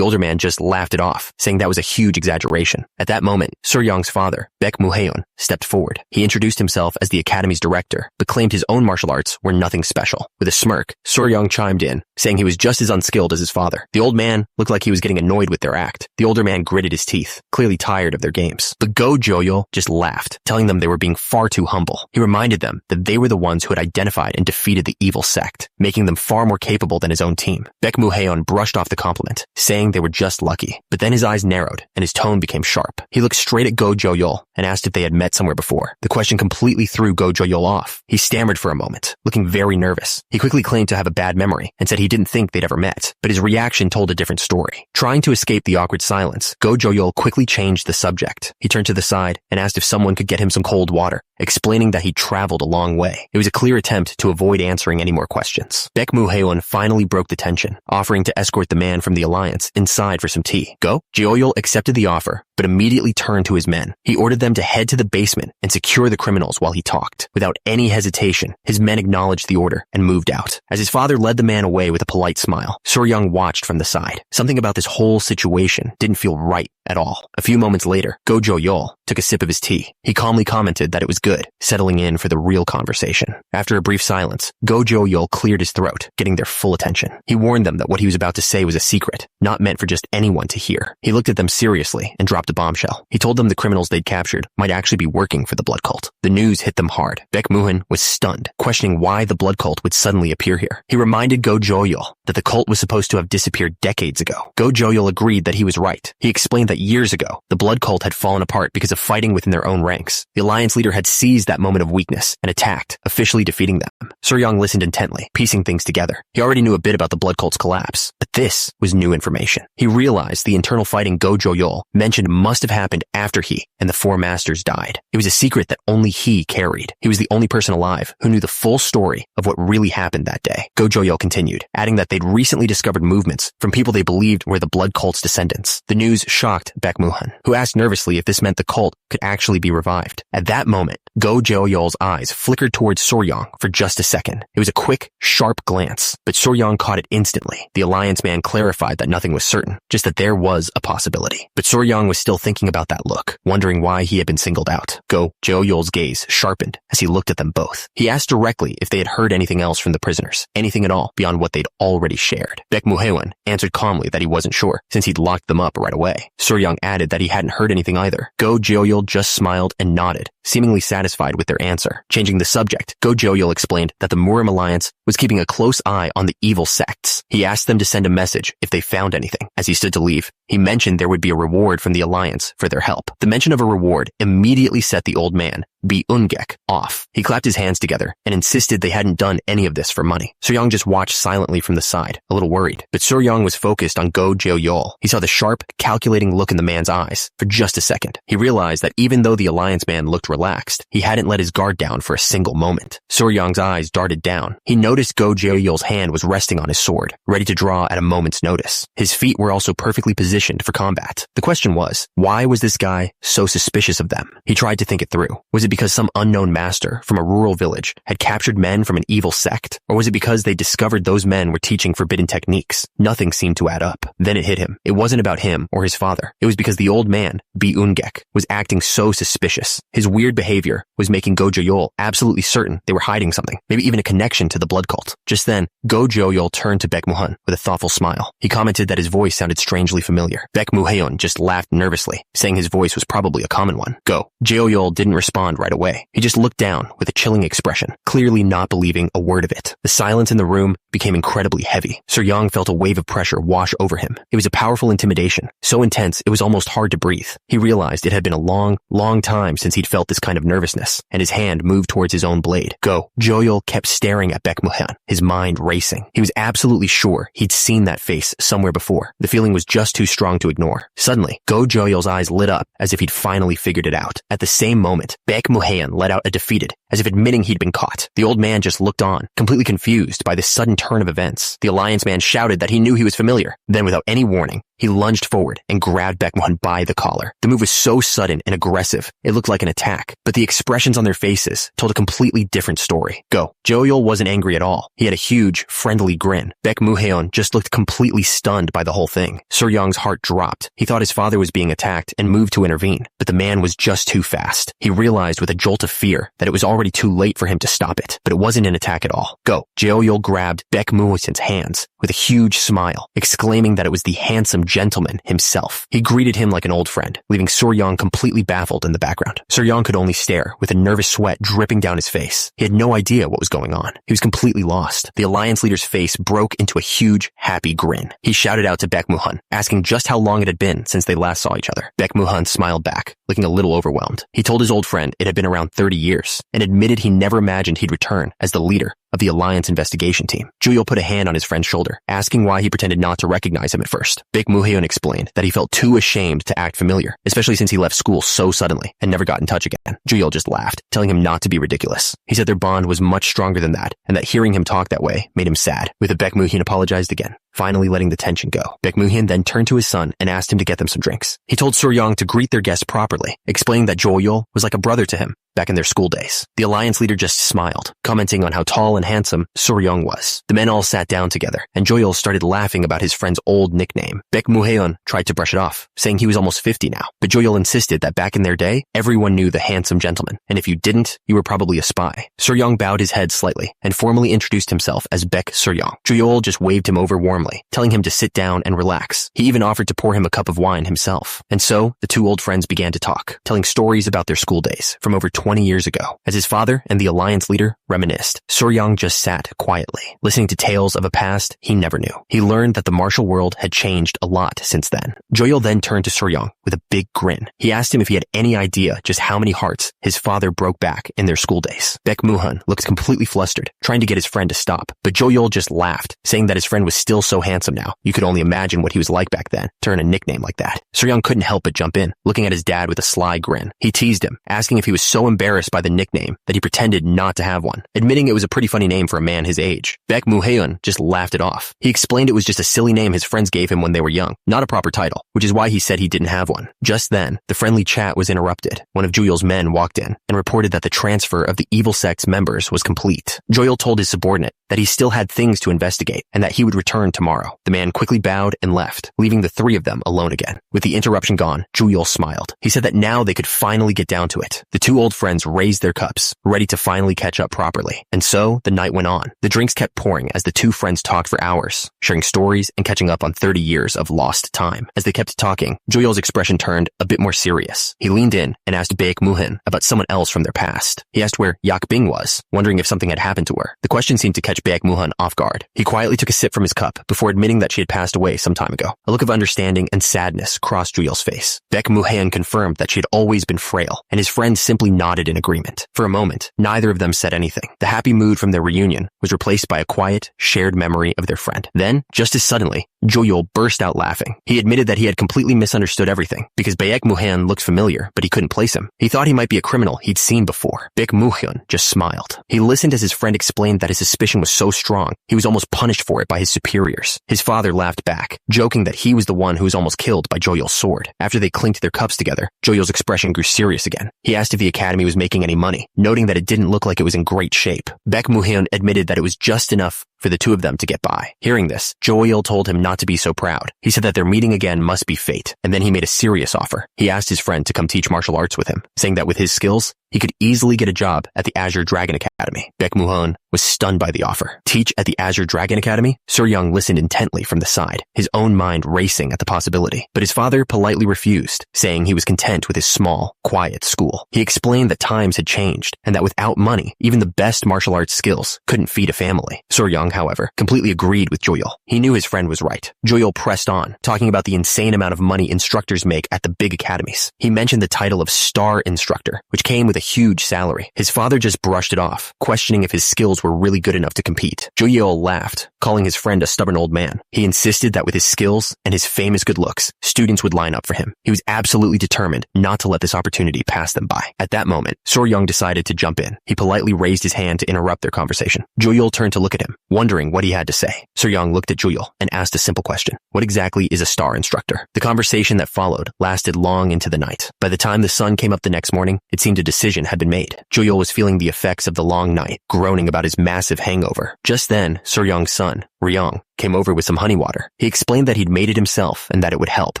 older man just laughed it off, saying that was a huge exaggeration. At that moment, Soryang's father, Baek Muhaeon, stepped forward. He introduced himself as the academy's director, but claimed his own martial arts were nothing special. With a smirk, Soryang chimed in, saying he was just as unskilled as his father. The old man looked like he was getting annoyed with their act. The older man gritted his teeth, clearly tired of their games. But Go Jo-yol just laughed, telling them they were being far too humble. He reminded them that they were the ones who had identified and defeated the evil sect, making them far more capable than his own team. Baek Muhaeon brushed off the compliment, saying they were just lucky. But then his eyes narrowed and his tone became sharp. He looked straight at Go Jo-yol and asked if they had met somewhere before. The question completely threw Go Jo-yol off. He stammered for a moment, looking very nervous. He quickly claimed to have a bad memory and said he didn't think they'd ever met, but his reaction told a different story. Trying to escape the awkward silence, Go Jo-yol quickly changed the subject. He turned to the side and asked if someone could get him some cold water, explaining that he traveled a long way. It was a clear attempt to avoid answering any more questions. Baek Muhaeon finally broke the tension, offering to escort the man from the alliance inside for some tea. Go Jo-yol accepted the offer, but immediately turned to his men. He ordered them to head to the basement and secure the criminals while he talked. Without any hesitation, his men acknowledged the order and moved out. As his father led the man away with a polite smile, Soryang watched from the side. Something about this whole situation didn't feel right at all. A few moments later, Go Jo-yol took a sip of his tea. He calmly commented that it was good, settling in for the real conversation. After a brief silence, Go Jo-yol cleared his throat, getting their full attention. He warned them that what he was about to say was a secret, not meant for just anyone to hear. He looked at them seriously and dropped a bombshell. He told them the criminals they'd captured might actually be working for the blood cult. The news hit them hard. Baek Muhaeon was stunned, questioning why the blood cult would suddenly appear here. He reminded Go Jo-yol that the cult was supposed to have disappeared decades ago. Go Jo-yol agreed that he was right. He explained that years ago, the blood cult had fallen apart because of fighting within their own ranks. The alliance leader had seized that moment of weakness and attacked, officially defeating them. Soryang listened intently, piecing things together. He already knew a bit about the blood cult's collapse, but this was new information. He realized the internal fighting Go Jo-yol mentioned must have happened after he and the four masters died. It was a secret that only he carried. He was the only person alive who knew the full story of what really happened that day. Go Jo-yol continued, adding that they'd recently discovered movements from people they believed were the blood cult's descendants. The news shocked Baek Muhaeon, who asked nervously if this meant the cult could actually be revived. At that moment, Go Jo-yol's eyes flickered towards Soryang for just a second. It was a quick, sharp glance, but Soryang caught it instantly. The alliance man clarified that nothing was certain, just that there was a possibility. But Soryang was still thinking about that look, wondering why he had been singled out. Go Jo-yol's gaze sharpened as he looked at them both. He asked directly if they had heard anything else from the prisoners, anything at all beyond what they'd already shared. Baek Muhaeon answered calmly that he wasn't sure, since he'd locked them up right away. Soryang added that he hadn't heard anything either. Go Jo-yol just smiled and nodded, seemingly satisfied with their answer. Changing the subject, Go Jo-yol explained that the Morim Alliance was keeping a close eye on the evil sects. He asked them to send a message if they found anything. As he stood to leave, he mentioned there would be a reward from the Alliance for their help. The mention of a reward immediately set the old man Bi Ungek, off. He clapped his hands together and insisted they hadn't done any of this for money. Suryong just watched silently from the side, a little worried. But Suryong was focused on Go Jeoyol. He saw the sharp, calculating look in the man's eyes. For just a second, he realized that even though the alliance man looked relaxed, he hadn't let his guard down for a single moment. Suryong's eyes darted down. He noticed Go Jeoyol's hand was resting on his sword, ready to draw at a moment's notice. His feet were also perfectly positioned for combat. The question was, why was this guy so suspicious of them? He tried to think it through. Was it because some unknown master from a rural village had captured men from an evil sect? Or was it because they discovered those men were teaching forbidden techniques? Nothing seemed to add up. Then it hit him. It wasn't about him or his father. It was because the old man, Bi Ungek, was acting so suspicious. His weird behavior was making Go Jeoyol absolutely certain they were hiding something, maybe even a connection to the blood cult. Just then, Go Jeoyol turned to Baek Muhan with a thoughtful smile. He commented that his voice sounded strangely familiar. Baek Muhaeon just laughed nervously, saying his voice was probably a common one. Go. Jeoyol didn't respond right away. He just looked down with a chilling expression, clearly not believing a word of it. The silence in the room became incredibly heavy. Suryong felt a wave of pressure wash over him. It was a powerful intimidation, so intense it was almost hard to breathe. He realized it had been a long time since he'd felt this kind of nervousness, and his hand moved towards his own blade. Go. Jeoyol kept staring at Baek Muhan, his mind racing. He was absolutely sure he'd seen that face somewhere before. The feeling was just too strong to ignore. Suddenly, Go Jeoyol's eyes lit up as if he'd finally figured it out. At the same moment, Baek Muhaeon let out a defeated, as if admitting he'd been caught. The old man just looked on, completely confused by this sudden turn of events. The alliance man shouted that he knew he was familiar. Then, without any warning, he lunged forward and grabbed Baek Muhan by the collar. The move was so sudden and aggressive, it looked like an attack, but the expressions on their faces told a completely different story. Go. Jeoyol wasn't angry at all. He had a huge, friendly grin. Baek Muhaeon just looked completely stunned by the whole thing. Suryong's heart dropped. He thought his father was being attacked and moved to intervene, but the man was just too fast. He realized with a jolt of fear that it was already too late for him to stop it, but it wasn't an attack at all. Go. Jeoyol grabbed Baek Muhaeon's hands with a huge smile, exclaiming that it was the handsome gentleman himself. He greeted him like an old friend, leaving Suryong completely baffled in the background. Suryong could only stare, with a nervous sweat dripping down his face. He had no idea what was going on. He was completely lost. The alliance leader's face broke into a huge, happy grin. He shouted out to Baek Muhan, asking just how long it had been since they last saw each other. Baek Muhan smiled back, looking a little overwhelmed. He told his old friend it had been around 30 years, and admitted he never imagined he'd return as the leader of the Alliance investigation team. Jeoyol put a hand on his friend's shoulder, asking why he pretended not to recognize him at first. Baek Muhaeon explained that he felt too ashamed to act familiar, especially since he left school so suddenly and never got in touch again. Jeoyol just laughed, telling him not to be ridiculous. He said their bond was much stronger than that, and that hearing him talk that way made him sad. With it, Baek Muhaeon apologized again, finally letting the tension go. Baek Muhaeon then turned to his son and asked him to get them some drinks. He told Suryong to greet their guest properly, explaining that Jeoyol was like a brother to him back in their school days. The alliance leader just smiled, commenting on how tall and handsome Suryong was. The men all sat down together, and Jeoyol started laughing about his friend's old nickname. Baek Muhaeon tried to brush it off, saying he was almost 50 now, but Jeoyol insisted that back in their day, everyone knew the handsome gentleman, and if you didn't, you were probably a spy. Suryong bowed his head slightly, and formally introduced himself as Baek Suryong. Jeoyol just waved him over warmly, telling him to sit down and relax. He even offered to pour him a cup of wine himself. And so, the two old friends began to talk, telling stories about their school days from over 20 years ago. As his father and the alliance leader reminisced, Suryong just sat quietly, listening to tales of a past he never knew. He learned that the martial world had changed a lot since then. Jeoyol then turned to Suryong with a big grin. He asked him if he had any idea just how many hearts his father broke back in their school days. Baek Muhan looked completely flustered, trying to get his friend to stop, but Jeoyol just laughed, saying that his friend was still so handsome now. You could only imagine what he was like back then, to earn a nickname like that. Suryong couldn't help but jump in, looking at his dad with a sly grin. He teased him, asking if he was so embarrassed by the nickname that he pretended not to have one, admitting it was a pretty funny name for a man his age. Baek Muhaeon just laughed it off. He explained it was just a silly name his friends gave him when they were young, not a proper title, which is why he said he didn't have one. Just then, the friendly chat was interrupted. One of Jeoyol's men walked in and reported that the transfer of the evil sect's members was complete. Jeoyol told his subordinate that he still had things to investigate and that he would return tomorrow. The man quickly bowed and left, leaving the three of them alone again. With the interruption gone, Jeoyol smiled. He said that now they could finally get down to it. The two old friends raised their cups, ready to finally catch up properly. And so, the night went on. The drinks kept pouring as the two friends talked for hours, sharing stories and catching up on 30 years of lost time. As they kept talking, Jeoyol's expression turned a bit more serious. He leaned in and asked Baek Muhaeon about someone else from their past. He asked where Yak Bing was, wondering if something had happened to her. The question seemed to catch Baek Muhaeon off guard. He quietly took a sip from his cup before admitting that she had passed away some time ago. A look of understanding and sadness crossed Joyeol's face. Baek Muhaen confirmed that she had always been frail, and his friend simply nodded in agreement. For a moment, neither of them said anything. The happy mood from their reunion was replaced by a quiet, shared memory of their friend. Then, just as suddenly, Joyeol burst out laughing. He admitted that he had completely misunderstood everything, because Baek Muhaen looked familiar, but he couldn't place him. He thought he might be a criminal he'd seen before. Baek Muhaen just smiled. He listened as his friend explained that his suspicion was so strong, he was almost punished for it by his superiors. His father laughed back, joking that he was the one who was almost killed by Joyeol's sword. After they clinked their cups together, Joyeol's expression grew serious again. He asked if the academy was making any money, noting that it didn't look like it was in great shape. Baek Muhaen admitted that it was just enough for the two of them to get by. Hearing this, Joyeol told him not to be so proud. He said that their meeting again must be fate, and then he made a serious offer. He asked his friend to come teach martial arts with him, saying that with his skills, he could easily get a job at the Azure Dragon Academy. Baek Muhaen was stunned by the offer. Teach at the Azure Dragon Academy? Suryoung listened intently from the side, his own mind racing at the possibility. But his father politely refused, saying he was content with his small, quiet school. He explained that times had changed, and that without money, even the best martial arts skills couldn't feed a family. Suryoung, however, completely agreed with Joyeol. He knew his friend was right. Joyeol pressed on, talking about the insane amount of money instructors make at the big academies. He mentioned the title of Star Instructor, which came with a huge salary. His father just brushed it off, questioning if his skills were really good enough to compete. Joyeol laughed, calling his friend a stubborn old man. He insisted that with his skills and his famous good looks, students would line up for him. He was absolutely determined not to let this opportunity pass them by. At that moment, Suryoung decided to jump in. He politely raised his hand to interrupt their conversation. Joyeol turned to look at him, wondering what he had to say. Suryoung looked at Joyeol and asked a simple question. What exactly is a star instructor? The conversation that followed lasted long into the night. By the time the sun came up the next morning, it seemed a decision had been made. Joyeol was feeling the effects of the long night, groaning about his massive hangover. Just then, Suryoung's son, Ryong, came over with some honey water. He explained that he'd made it himself and that it would help,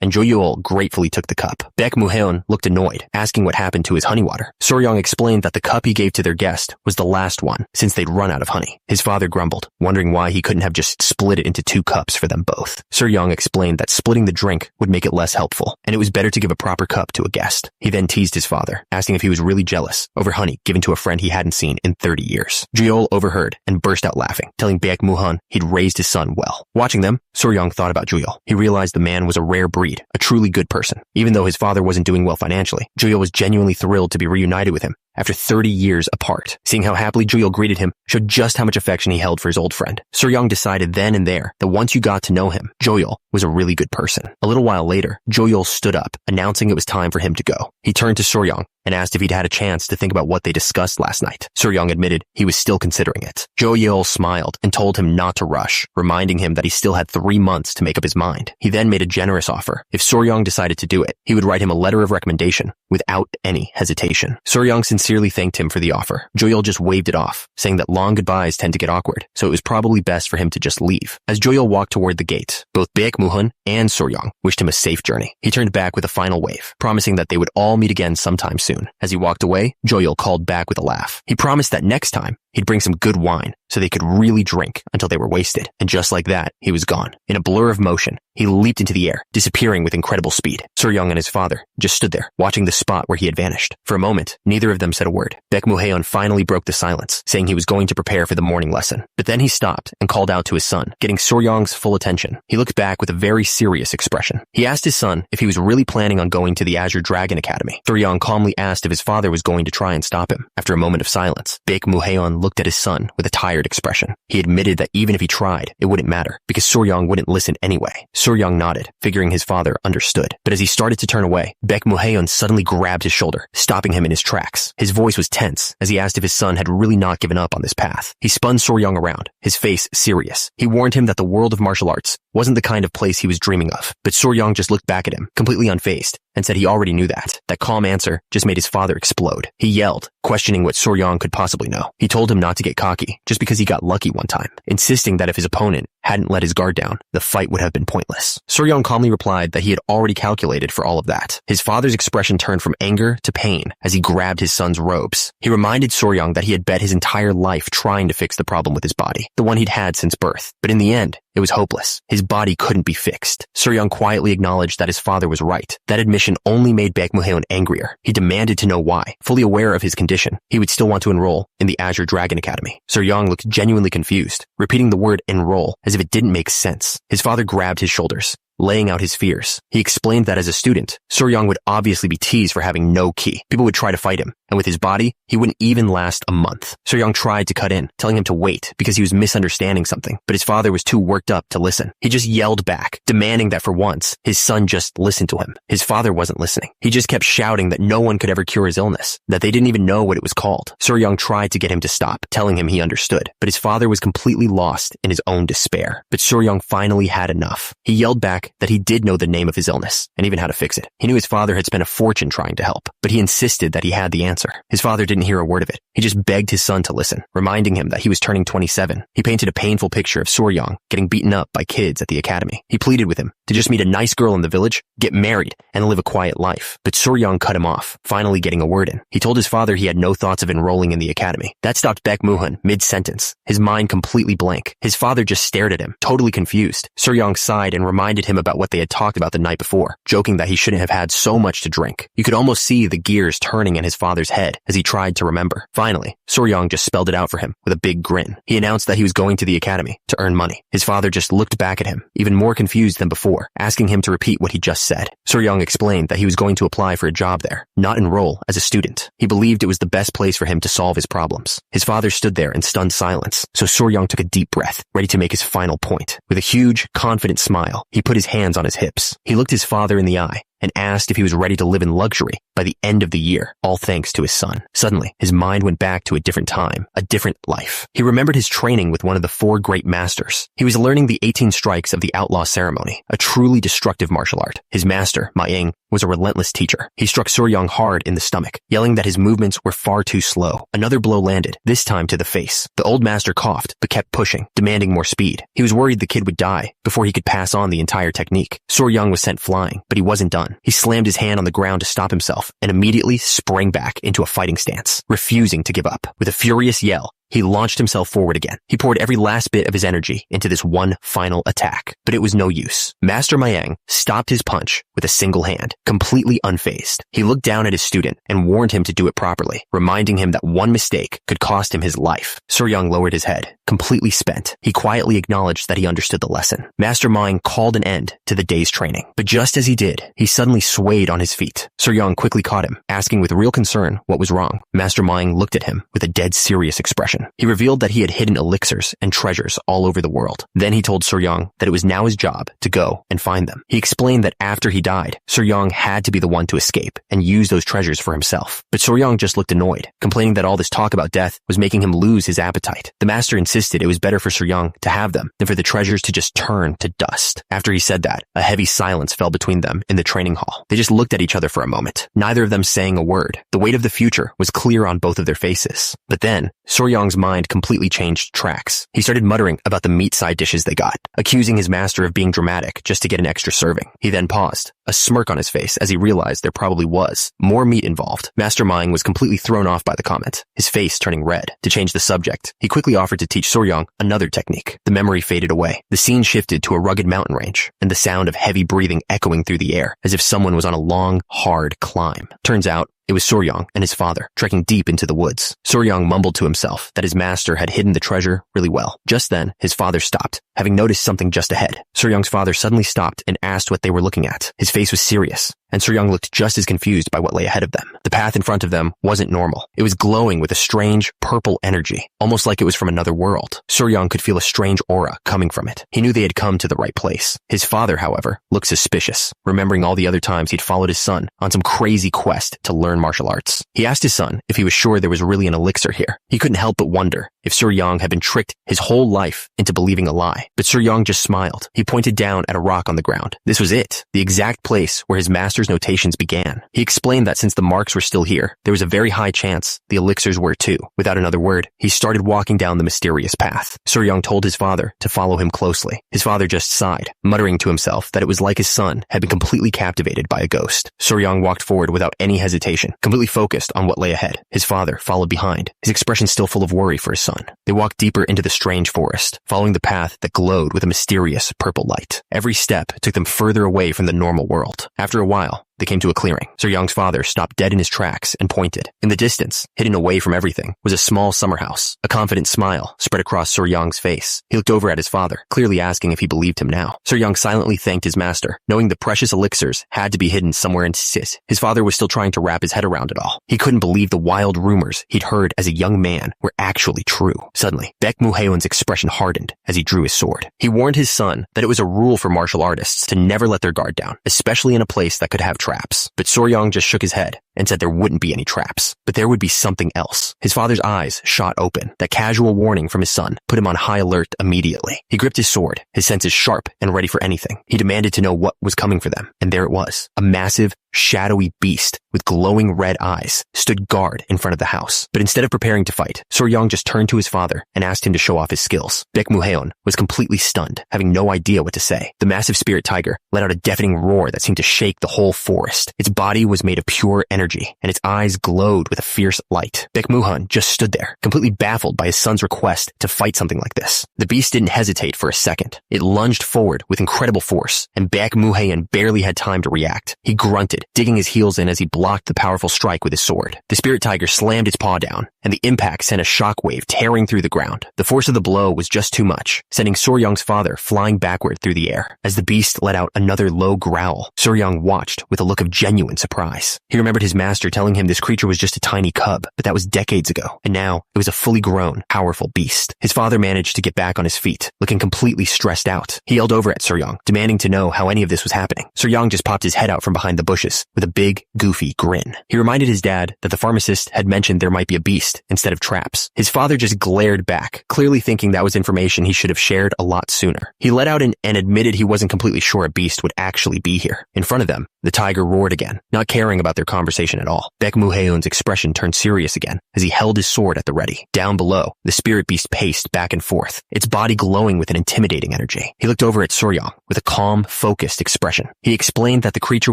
and Joyeol gratefully took the cup. Baek Muhaen looked annoyed, asking what happened to his honey water. Suryoung explained that the cup he gave to their guest was the last one, since they'd run out of honey. His father grumbled, wondering why he couldn't have just split it into 2 cups for them both. Suryoung explained that splitting the drink would make it less helpful, and it was better to give a proper cup to a guest. He then teased his father, asking if he was really jealous over honey given to a friend he hadn't seen in 30 years. Joyeol overheard and burst out laughing, telling Baek Muhaen he'd raised his son well. Watching them, Suryoung thought about Joyeol. He realized the man was a rare breed, a truly good person. Even though his father wasn't doing well financially, Joyeol was genuinely thrilled to be reunited with him after 30 years apart. Seeing how happily Joyeol greeted him showed just how much affection he held for his old friend. Suryoung decided then and there that once you got to know him, Joyeol was a really good person. A little while later, Joyeol stood up, announcing it was time for him to go. He turned to Suryoung and asked if he'd had a chance to think about what they discussed last night. Suryoung admitted he was still considering it. Joyeol smiled and told him not to rush, reminding him that he still had 3 months to make up his mind. He then made a generous offer. If Suryoung decided to do it, he would write him a letter of recommendation without any hesitation. Suryoung sincerely thanked him for the offer. Joyeol just waved it off, saying that long goodbyes tend to get awkward, so it was probably best for him to just leave. As Joyeol walked toward the gate, both Baek Muhaen and Suryoung wished him a safe journey. He turned back with a final wave, promising that they would all meet again sometime soon. As he walked away, Joyeol called back with a laugh. He promised that next time, he'd bring some good wine so they could really drink until they were wasted. And just like that, he was gone. In a blur of motion, he leaped into the air, disappearing with incredible speed. Suryoung and his father just stood there, watching the spot where he had vanished. For a moment, neither of them said a word. Baek Muhaen finally broke the silence, saying he was going to prepare for the morning lesson. But then he stopped and called out to his son, getting Suryoung's full attention. He looked back with a very serious expression. He asked his son if he was really planning on going to the Azure Dragon Academy. Suryoung calmly asked if his father was going to try and stop him. After a moment of silence, Baek Muhaen looked at his son with a tired expression. He admitted that even if he tried, it wouldn't matter, because Suryoung wouldn't listen anyway. Suryoung nodded, figuring his father understood. But as he started to turn away, Baek Muhaen suddenly grabbed his shoulder, stopping him in his tracks. His voice was tense as he asked if his son had really not given up on this path. He spun Suryoung around, his face serious. He warned him that the world of martial arts wasn't the kind of place he was dreaming of. But Suryoung just looked back at him, completely unfazed, and said he already knew that. That calm answer just made his father explode. He yelled, questioning what Suryoung could possibly know. He told him not to get cocky, just because he got lucky one time, insisting that if his opponent hadn't let his guard down, the fight would have been pointless. Suryoung calmly replied that he had already calculated for all of that. His father's expression turned from anger to pain as he grabbed his son's robes. He reminded Suryoung that he had bet his entire life trying to fix the problem with his body, the one he'd had since birth. But in the end, it was hopeless. His body couldn't be fixed. Suryoung quietly acknowledged that his father was right. That admission only made Baek Muhaen angrier. He demanded to know why. Fully aware of his condition, he would still want to enroll in the Azure Dragon Academy. Suryoung looked genuinely confused, repeating the word enroll as if if it didn't make sense. His father grabbed his shoulders, laying out his fears. He explained that as a student, Suryong would obviously be teased for having no ki. People would try to fight him, and with his body, he wouldn't even last a month. Suryong tried to cut in, telling him to wait because he was misunderstanding something, but his father was too worked up to listen. He just yelled back, demanding that for once, his son just listen to him. His father wasn't listening. He just kept shouting that no one could ever cure his illness, that they didn't even know what it was called. Suryong tried to get him to stop, telling him he understood, but his father was completely lost in his own despair. But Suryong finally had enough. He yelled back that he did know the name of his illness and even how to fix it. He knew his father had spent a fortune trying to help, but he insisted that he had the answer. His father didn't hear a word of it. He just begged his son to listen, reminding him that he was turning 27. He painted a painful picture of Suryong getting beaten up by kids at the academy. He pleaded with him to just meet a nice girl in the village, get married, and live a quiet life. But Suryong cut him off, finally getting a word in. He told his father he had no thoughts of enrolling in the academy. That stopped Baek Muhun mid-sentence, his mind completely blank. His father just stared at him, totally confused. Suryong sighed and reminded him about what they had talked about the night before, joking that he shouldn't have had so much to drink. You could almost see the gears turning in his father's head as he tried to remember. Finally, Suryong just spelled it out for him with a big grin. He announced that he was going to the academy to earn money. His father just looked back at him, even more confused than before, asking him to repeat what he just said. Suryong explained that he was going to apply for a job there, not enroll as a student. He believed it was the best place for him to solve his problems. His father stood there in stunned silence, so Suryong took a deep breath, ready to make his final point. With a huge, confident smile, he put his hands on his hips. He looked his father in the eye and asked if he was ready to live in luxury by the end of the year, all thanks to his son. Suddenly, his mind went back to a different time, a different life. He remembered his training with one of the 4 great masters. He was learning the 18 strikes of the outlaw ceremony, a truly destructive martial art. His master, Ma-ing, was a relentless teacher. He struck Suryong hard in the stomach, yelling that his movements were far too slow. Another blow landed, this time to the face. The old master coughed, but kept pushing, demanding more speed. He was worried the kid would die before he could pass on the entire technique. Suryong was sent flying, but he wasn't done. He slammed his hand on the ground to stop himself and immediately sprang back into a fighting stance, refusing to give up. With a furious yell, he launched himself forward again. He poured every last bit of his energy into this one final attack, but it was no use. Master Ma-ing stopped his punch with a single hand, completely unfazed. He looked down at his student and warned him to do it properly, reminding him that one mistake could cost him his life. Suryong lowered his head, completely spent. He quietly acknowledged that he understood the lesson. Master Ma-ing called an end to the day's training, but just as he did, he suddenly swayed on his feet. Suryong quickly caught him, asking with real concern what was wrong. Master Ma-ing looked at him with a dead serious expression. He revealed that he had hidden elixirs and treasures all over the world. Then he told Suryong that it was now his job to go and find them. He explained that after he died, Suryong had to be the one to escape and use those treasures for himself. But Suryong just looked annoyed, complaining that all this talk about death was making him lose his appetite. The master insisted it was better for Suryong to have them than for the treasures to just turn to dust. After he said that, a heavy silence fell between them in the training hall. They just looked at each other for a moment, neither of them saying a word. The weight of the future was clear on both of their faces. But then, Suryong's mind completely changed tracks. He started muttering about the meat side dishes they got, accusing his master of being dramatic just to get an extra serving. He then paused, a smirk on his face as he realized there probably was more meat involved. Master Ma-ing was completely thrown off by the comment, his face turning red. To change the subject, he quickly offered to teach Suryong another technique. The memory faded away. The scene shifted to a rugged mountain range, and the sound of heavy breathing echoing through the air as if someone was on a long, hard climb. Turns out, it was Suryong and his father, trekking deep into the woods. Suryong mumbled to himself that his master had hidden the treasure really well. Just then, his father stopped, having noticed something just ahead. Suryong's father suddenly stopped and asked what they were looking at. His face was serious, and Suryong looked just as confused by what lay ahead of them. The path in front of them wasn't normal. It was glowing with a strange, purple energy, almost like it was from another world. Suryong could feel a strange aura coming from it. He knew they had come to the right place. His father, however, looked suspicious, remembering all the other times he'd followed his son on some crazy quest to learn martial arts. He asked his son if he was sure there was really an elixir here. He couldn't help but wonder if Suryong had been tricked his whole life into believing a lie. But Suryong just smiled. He pointed down at a rock on the ground. This was it, the exact place where his master's notations began. He explained that since the marks were still here, there was a very high chance the elixirs were too. Without another word, he started walking down the mysterious path. Suryong told his father to follow him closely. His father just sighed, muttering to himself that it was like his son had been completely captivated by a ghost. Suryong walked forward without any hesitation, completely focused on what lay ahead. His father followed behind, his expression still full of worry for his son. They walked deeper into the strange forest, following the path that glowed with a mysterious purple light. Every step took them further away from the normal world. After a while, They came to a clearing. Sir Young's father stopped dead in his tracks and pointed. In the distance, hidden away from everything, was a small summer house. A confident smile spread across Sir Young's face. He looked over at his father, clearly asking if he believed him now. Sir Young silently thanked his master, knowing the precious elixirs had to be hidden somewhere in Sit. His father was still trying to wrap his head around it all. He couldn't believe the wild rumors he'd heard as a young man were actually true. Suddenly, Baek Muhaeon's expression hardened as he drew his sword. He warned his son that it was a rule for martial artists to never let their guard down, especially in a place that could have traps. But Sor Young just shook his head and said there wouldn't be any traps. But there would be something else. His father's eyes shot open. That casual warning from his son put him on high alert immediately. He gripped his sword, his senses sharp and ready for anything. He demanded to know what was coming for them. And there it was. A massive, shadowy beast with glowing red eyes stood guard in front of the house. But instead of preparing to fight, Sor Young just turned to his father and asked him to show off his skills. Baek Muhaeon was completely stunned, having no idea what to say. The massive spirit tiger let out a deafening roar that seemed to shake the whole forest. Its body was made of pure energy, and its eyes glowed with a fierce light. Baek Muhaeon just stood there, completely baffled by his son's request to fight something like this. The beast didn't hesitate for a second. It lunged forward with incredible force, and Baek Muhaeon barely had time to react. He grunted, digging his heels in as he blocked the powerful strike with his sword. The spirit tiger slammed its paw down, and the impact sent a shockwave tearing through the ground. The force of the blow was just too much, sending Sor Young's father flying backward through the air. As the beast let out another low growl, Sor Young watched with a look of genuine surprise. He remembered his master telling him this creature was just a tiny cub, but that was decades ago, and now it was a fully grown, powerful beast. His father managed to get back on his feet, looking completely stressed out. He yelled over at Sor Young, demanding to know how any of this was happening. Sor Young just popped his head out from behind the bushes with a big, goofy grin. He reminded his dad that the pharmacist had mentioned there might be a beast instead of traps. His father just glared back, clearly thinking that was information he should have shared a lot sooner. He let out and admitted he wasn't completely sure a beast would actually be here. In front of them, the tiger roared again, not caring about their conversation at all. Baek Muhaeon's expression turned serious again as he held his sword at the ready. Down below, the spirit beast paced back and forth, its body glowing with an intimidating energy. He looked over at Sor Young with a calm, focused expression. He explained that the creature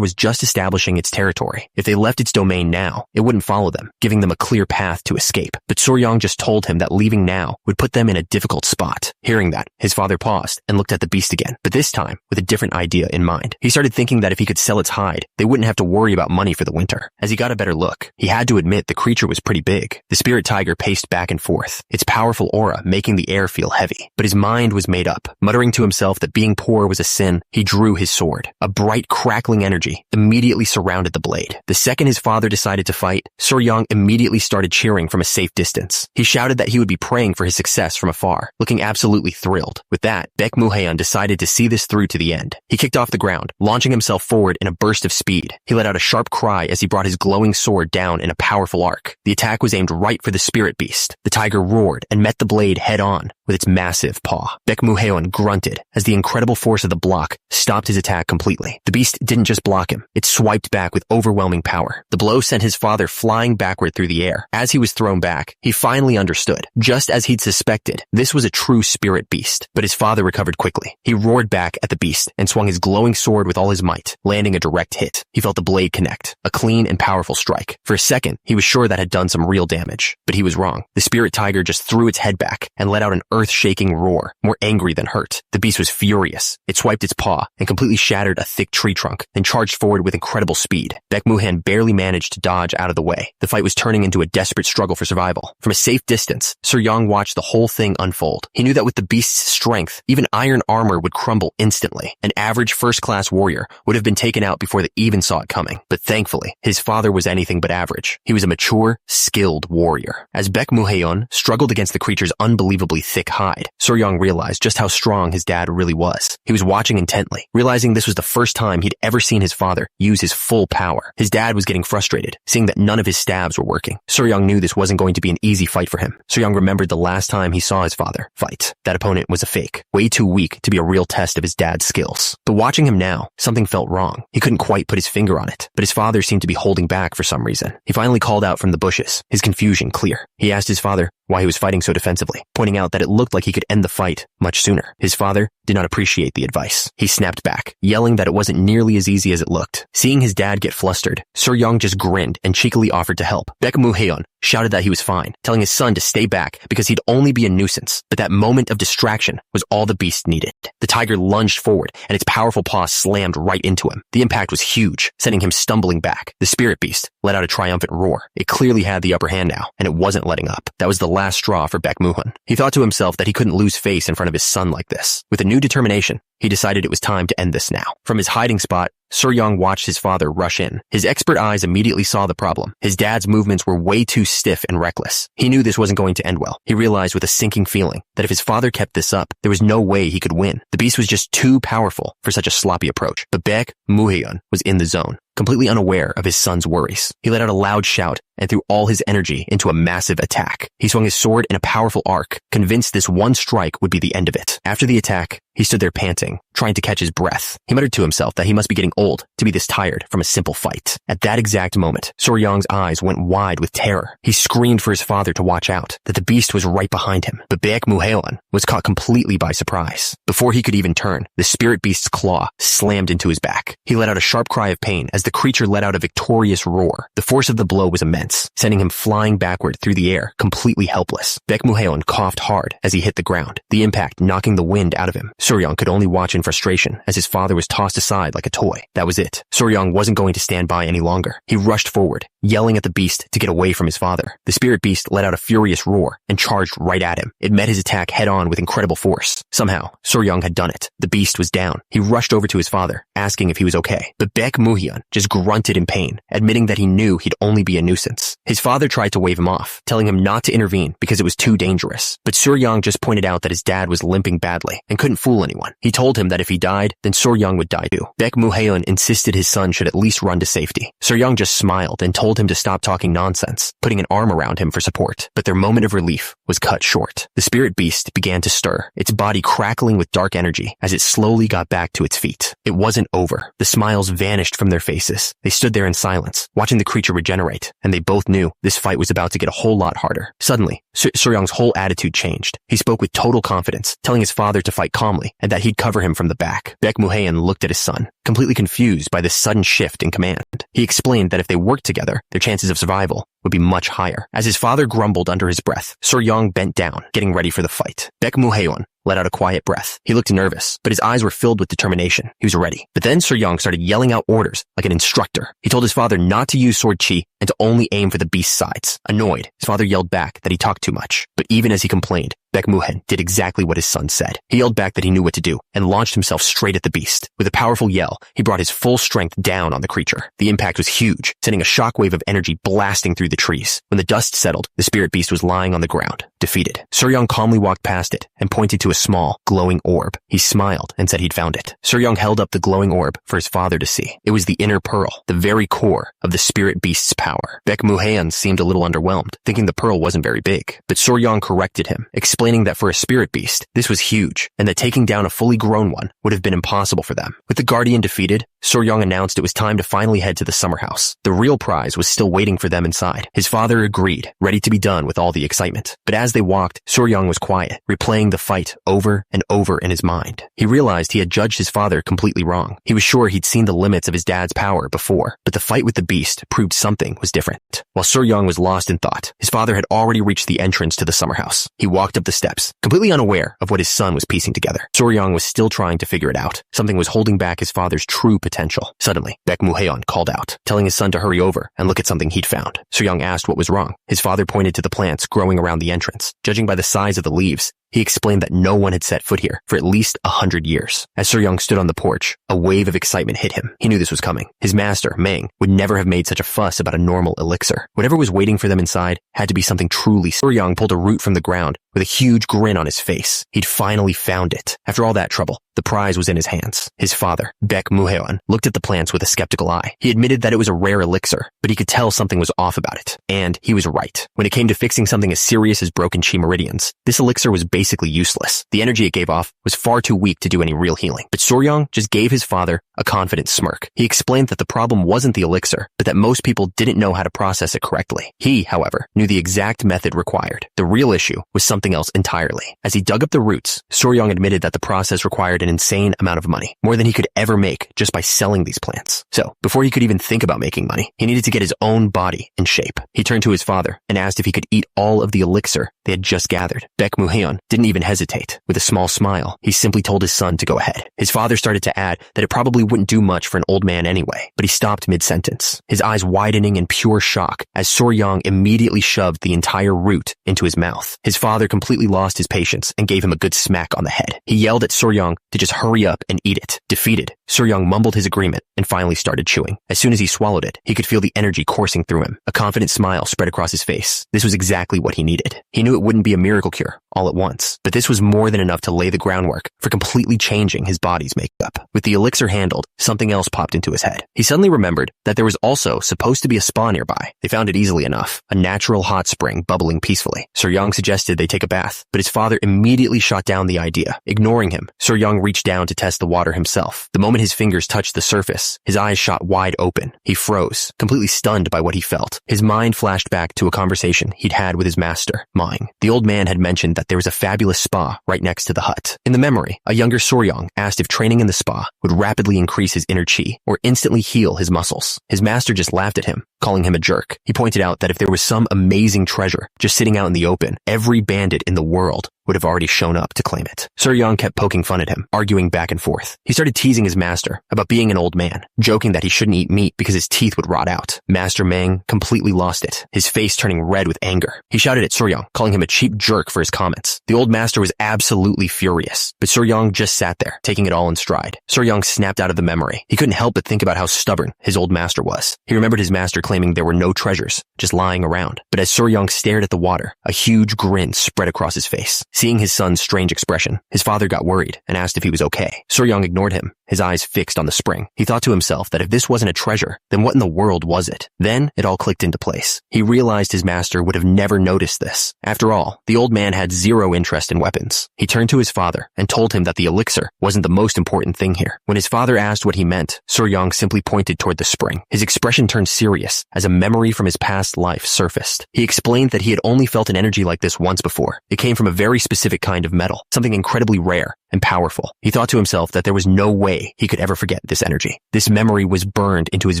was just establishing its territory. If they left its domain now, it wouldn't follow them, giving them a clear path to escape. But Sor Young just told him that leaving now would put them in a difficult spot. Hearing that, his father paused and looked at the beast again, but this time with a different idea in mind. He started thinking that if he could sell its hide, they wouldn't have to worry about money for the winter. As he got a better look, he had to admit the creature was pretty big. The spirit tiger paced back and forth, its powerful aura making the air feel heavy. But his mind was made up. Muttering to himself that being poor was a sin, he drew his sword. A bright, crackling energy immediately surrounded the blade. The second his father decided to fight, Sor Young immediately started cheering from a safe distance. He shouted that he would be praying for his success from afar, looking absolutely thrilled. With that, Baek Muhaeon decided to see this through to the end. He kicked off the ground, launching himself forward in a burst of speed. He let out a sharp cry as he brought his glowing sword down in a powerful arc. The attack was aimed right for the spirit beast. The tiger roared and met the blade head on with its massive paw. Baek Muhaeon grunted as the incredible force of the block stopped his attack completely. The beast didn't just block him, it swiped back with overwhelming power. The blow sent his father flying backward through the air. As he was thrown back, he finally understood. Just as he'd suspected, this was a true spirit beast. But his father recovered quickly. He roared back at the beast and swung his glowing sword with all his might, landing a direct hit. He felt the blade connect, a clean and powerful strike. For a second, he was sure that had done some real damage. But he was wrong. The spirit tiger just threw its head back and let out an earth-shaking roar, more angry than hurt. The beast was furious. It swiped its paw and completely shattered a thick tree trunk, then charged forward with incredible speed. Baek Muhaeon barely managed to dodge out of the way. The fight was turning into a desperate struggle for survival. From a safe distance, Sor Young watched the whole thing unfold. He knew that with the beast's strength, even iron armor would crumble instantly. An average first-class warrior would have been taken out before they even saw it coming. But thankfully, his father was anything but average. He was a mature, skilled warrior. As Baek Muhaeon struggled against the creature's unbelievably thick hide, Sor Young realized just how strong his dad really was. He was watching intently, realizing this was the first time he'd ever seen his father use his full power. His dad was getting frustrated, seeing that none of his stabs were working. Sor Young knew this wasn't going to be an easy fight for him. Sor Young remembered the last time he saw his father fight. That opponent was a fake, way too weak to be a real test of his dad's skills. But watching him now, something felt wrong. He couldn't quite put his finger on it, but his father seemed to be holding back for some reason. He finally called out from the bushes, his confusion clear. He asked his father why he was fighting so defensively, pointing out that it looked like he could end the fight much sooner. His father did not appreciate the advice. He snapped back, yelling that it wasn't nearly as easy as it looked. Seeing his dad get flustered, Sor Young just grinned and cheekily offered to help. Baek Muhaeon shouted that he was fine, telling his son to stay back because he'd only be a nuisance. But that moment of distraction was all the beast needed. The tiger lunged forward, and its powerful paw slammed right into him. The impact was huge, sending him stumbling back. The spirit beast let out a triumphant roar. It clearly had the upper hand now, and it wasn't letting up. That was the last straw for Baek Muhun. He thought to himself that he couldn't lose face in front of his son like this. With a new determination, he decided it was time to end this now. From his hiding spot, Suryong watched his father rush in. His expert eyes immediately saw the problem. His dad's movements were way too stiff and reckless. He knew this wasn't going to end well. He realized with a sinking feeling that if his father kept this up, there was no way he could win. The beast was just too powerful for such a sloppy approach. But Baek Muhyeon was in the zone, completely unaware of his son's worries. He let out a loud shout and threw all his energy into a massive attack. He swung his sword in a powerful arc, convinced this one strike would be the end of it. After the attack, he stood there panting, trying to catch his breath. He muttered to himself that he must be getting old to be this tired from a simple fight. At that exact moment, Suryong's eyes went wide with terror. He screamed for his father to watch out, that the beast was right behind him. But Baek Muhyeon was caught completely by surprise. Before he could even turn, the spirit beast's claw slammed into his back. He let out a sharp cry of pain as the creature let out a victorious roar. The force of the blow was immense, sending him flying backward through the air, completely helpless. Baek Muhyeon coughed hard as he hit the ground, the impact knocking the wind out of him. Suryong could only watch in frustration as his father was tossed aside like a toy. That was it. Suryong wasn't going to stand by any longer. He rushed forward, yelling at the beast to get away from his father. The spirit beast let out a furious roar and charged right at him. It met his attack head-on with incredible force. Somehow, Suryong had done it. The beast was down. He rushed over to his father, asking if he was okay. But Baek Muhyeon just grunted in pain, admitting that he knew he'd only be a nuisance. His father tried to wave him off, telling him not to intervene because it was too dangerous. But Suryong just pointed out that his dad was limping badly and couldn't fool anyone. He told him that if he died, then Suryong would die too. Baek Muhyeon insisted his son should at least run to safety. Suryong just smiled and told him to stop talking nonsense, putting an arm around him for support. But their moment of relief was cut short. The spirit beast began to stir, its body crackling with dark energy as it slowly got back to its feet. It wasn't over. The smiles vanished from their faces. They stood there in silence, watching the creature regenerate, and they both knew this fight was about to get a whole lot harder. Suddenly, Suryong's whole attitude changed. He spoke with total confidence, telling his father to fight calmly and that he'd cover him from the back. Baek Muhyeon looked at his son, completely confused by this sudden shift in command. He explained that if they worked together, their chances of survival would be much higher. As his father grumbled under his breath, Suryong bent down, getting ready for the fight. Baek Muhyeon let out a quiet breath. He looked nervous, but his eyes were filled with determination. He was ready. But then Suryong started yelling out orders like an instructor. He told his father not to use sword chi and to only aim for the beast's sides. Annoyed, his father yelled back that he talked too much. But even as he complained, Baek Muhyeon did exactly what his son said. He yelled back that he knew what to do and launched himself straight at the beast. With a powerful yell, he brought his full strength down on the creature. The impact was huge, sending a shockwave of energy blasting through the trees. When the dust settled, the spirit beast was lying on the ground, defeated. Suryong calmly walked past it and pointed to a small, glowing orb. He smiled and said he'd found it. Suryong held up the glowing orb for his father to see. It was the inner pearl, the very core of the spirit beast's power. Baek Muhyeon seemed a little underwhelmed, thinking the pearl wasn't very big. But Suryong corrected him, explaining that for a spirit beast, this was huge, and that taking down a fully grown one would have been impossible for them. With the guardian defeated, Suryong announced it was time to finally head to the summer house. The real prize was still waiting for them inside. His father agreed, ready to be done with all the excitement. But as they walked, Suryong was quiet, replaying the fight over and over in his mind. He realized he had judged his father completely wrong. He was sure he'd seen the limits of his dad's power before, but the fight with the beast proved something was different. While Suryong was lost in thought, his father had already reached the entrance to the summer house. He walked up the steps, completely unaware of what his son was piecing together. Suryong was still trying to figure it out. Something was holding back his father's true potential. Suddenly, Baek Muhyeon called out, telling his son to hurry over and look at something he'd found. Suryong asked what was wrong. His father pointed to the plants growing around the entrance. Judging by the size of the leaves, he explained that no one had set foot here for at least 100 years. As Suryong stood on the porch, a wave of excitement hit him. He knew this was coming. His master, Mang, would never have made such a fuss about a normal elixir. Whatever was waiting for them inside had to be something truly. Suryong pulled a root from the ground with a huge grin on his face. He'd finally found it. After all that trouble, the prize was in his hands. His father, Baek Muhyeon, looked at the plants with a skeptical eye. He admitted that it was a rare elixir, but he could tell something was off about it. And he was right. When it came to fixing something as serious as broken chi meridians, this elixir was basically useless. The energy it gave off was far too weak to do any real healing. But Soryang just gave his father a confident smirk. He explained that the problem wasn't the elixir, but that most people didn't know how to process it correctly. He, however, knew the exact method required. The real issue was something else entirely. As he dug up the roots, Soryang admitted that the process required an insane amount of money, more than he could ever make just by selling these plants. So, before he could even think about making money, he needed to get his own body in shape. He turned to his father and asked if he could eat all of the elixir they had just gathered. Baek Mu-hyun didn't even hesitate. With a small smile, he simply told his son to go ahead. His father started to add that it probably wouldn't do much for an old man anyway, but he stopped mid-sentence, his eyes widening in pure shock as Soryang immediately shoved the entire root into his mouth. His father completely lost his patience and gave him a good smack on the head. He yelled at Soryang to just hurry up and eat it. Defeated, Soryang mumbled his agreement and finally started chewing. As soon as he swallowed it, he could feel the energy coursing through him. A confident smile spread across his face. This was exactly what he needed. He knew it wouldn't be a miracle cure all at once, but this was more than enough to lay the groundwork for completely changing his body's makeup. With the elixir handled, something else popped into his head. He suddenly remembered that there was also supposed to be a spa nearby. They found it easily enough, a natural hot spring bubbling peacefully. Soryang suggested they take a bath, but his father immediately shot down the idea. Ignoring him, Soryang reached down to test the water himself. The moment his fingers touched the surface, his eyes shot wide open. He froze, completely stunned by what he felt. His mind flashed back to a conversation he'd had with his master, Mang. The old man had mentioned that there was a fabulous spa right next to the hut. In the memory, a younger Soryang asked if training in the spa would rapidly increase his inner chi or instantly heal his muscles. His master just laughed at him, calling him a jerk. He pointed out that if there was some amazing treasure just sitting out in the open, every bandit in the world would have already shown up to claim it. Soryang kept poking fun at him, arguing back and forth. He started teasing his master about being an old man, joking that he shouldn't eat meat because his teeth would rot out. Master Mang completely lost it, his face turning red with anger. He shouted at Soryang, calling him a cheap jerk for his comments. The old master was absolutely furious, but Soryang just sat there, taking it all in stride. Soryang snapped out of the memory. He couldn't help but think about how stubborn his old master was. He remembered his master claiming there were no treasures just lying around. But as Soryang stared at the water, a huge grin spread across his face. Seeing his son's strange expression, his father got worried and asked if he was okay. Soryang ignored him, his eyes fixed on the spring. He thought to himself that if this wasn't a treasure, then what in the world was it? Then it all clicked into place. He realized his master would have never noticed this. After all, the old man had zero interest in weapons. He turned to his father and told him that the elixir wasn't the most important thing here. When his father asked what he meant, Soryang simply pointed toward the spring. His expression turned serious as a memory from his past life surfaced. He explained that he had only felt an energy like this once before. It came from a very specific kind of metal, something incredibly rare and powerful. He thought to himself that there was no way he could ever forget this energy. This memory was burned into his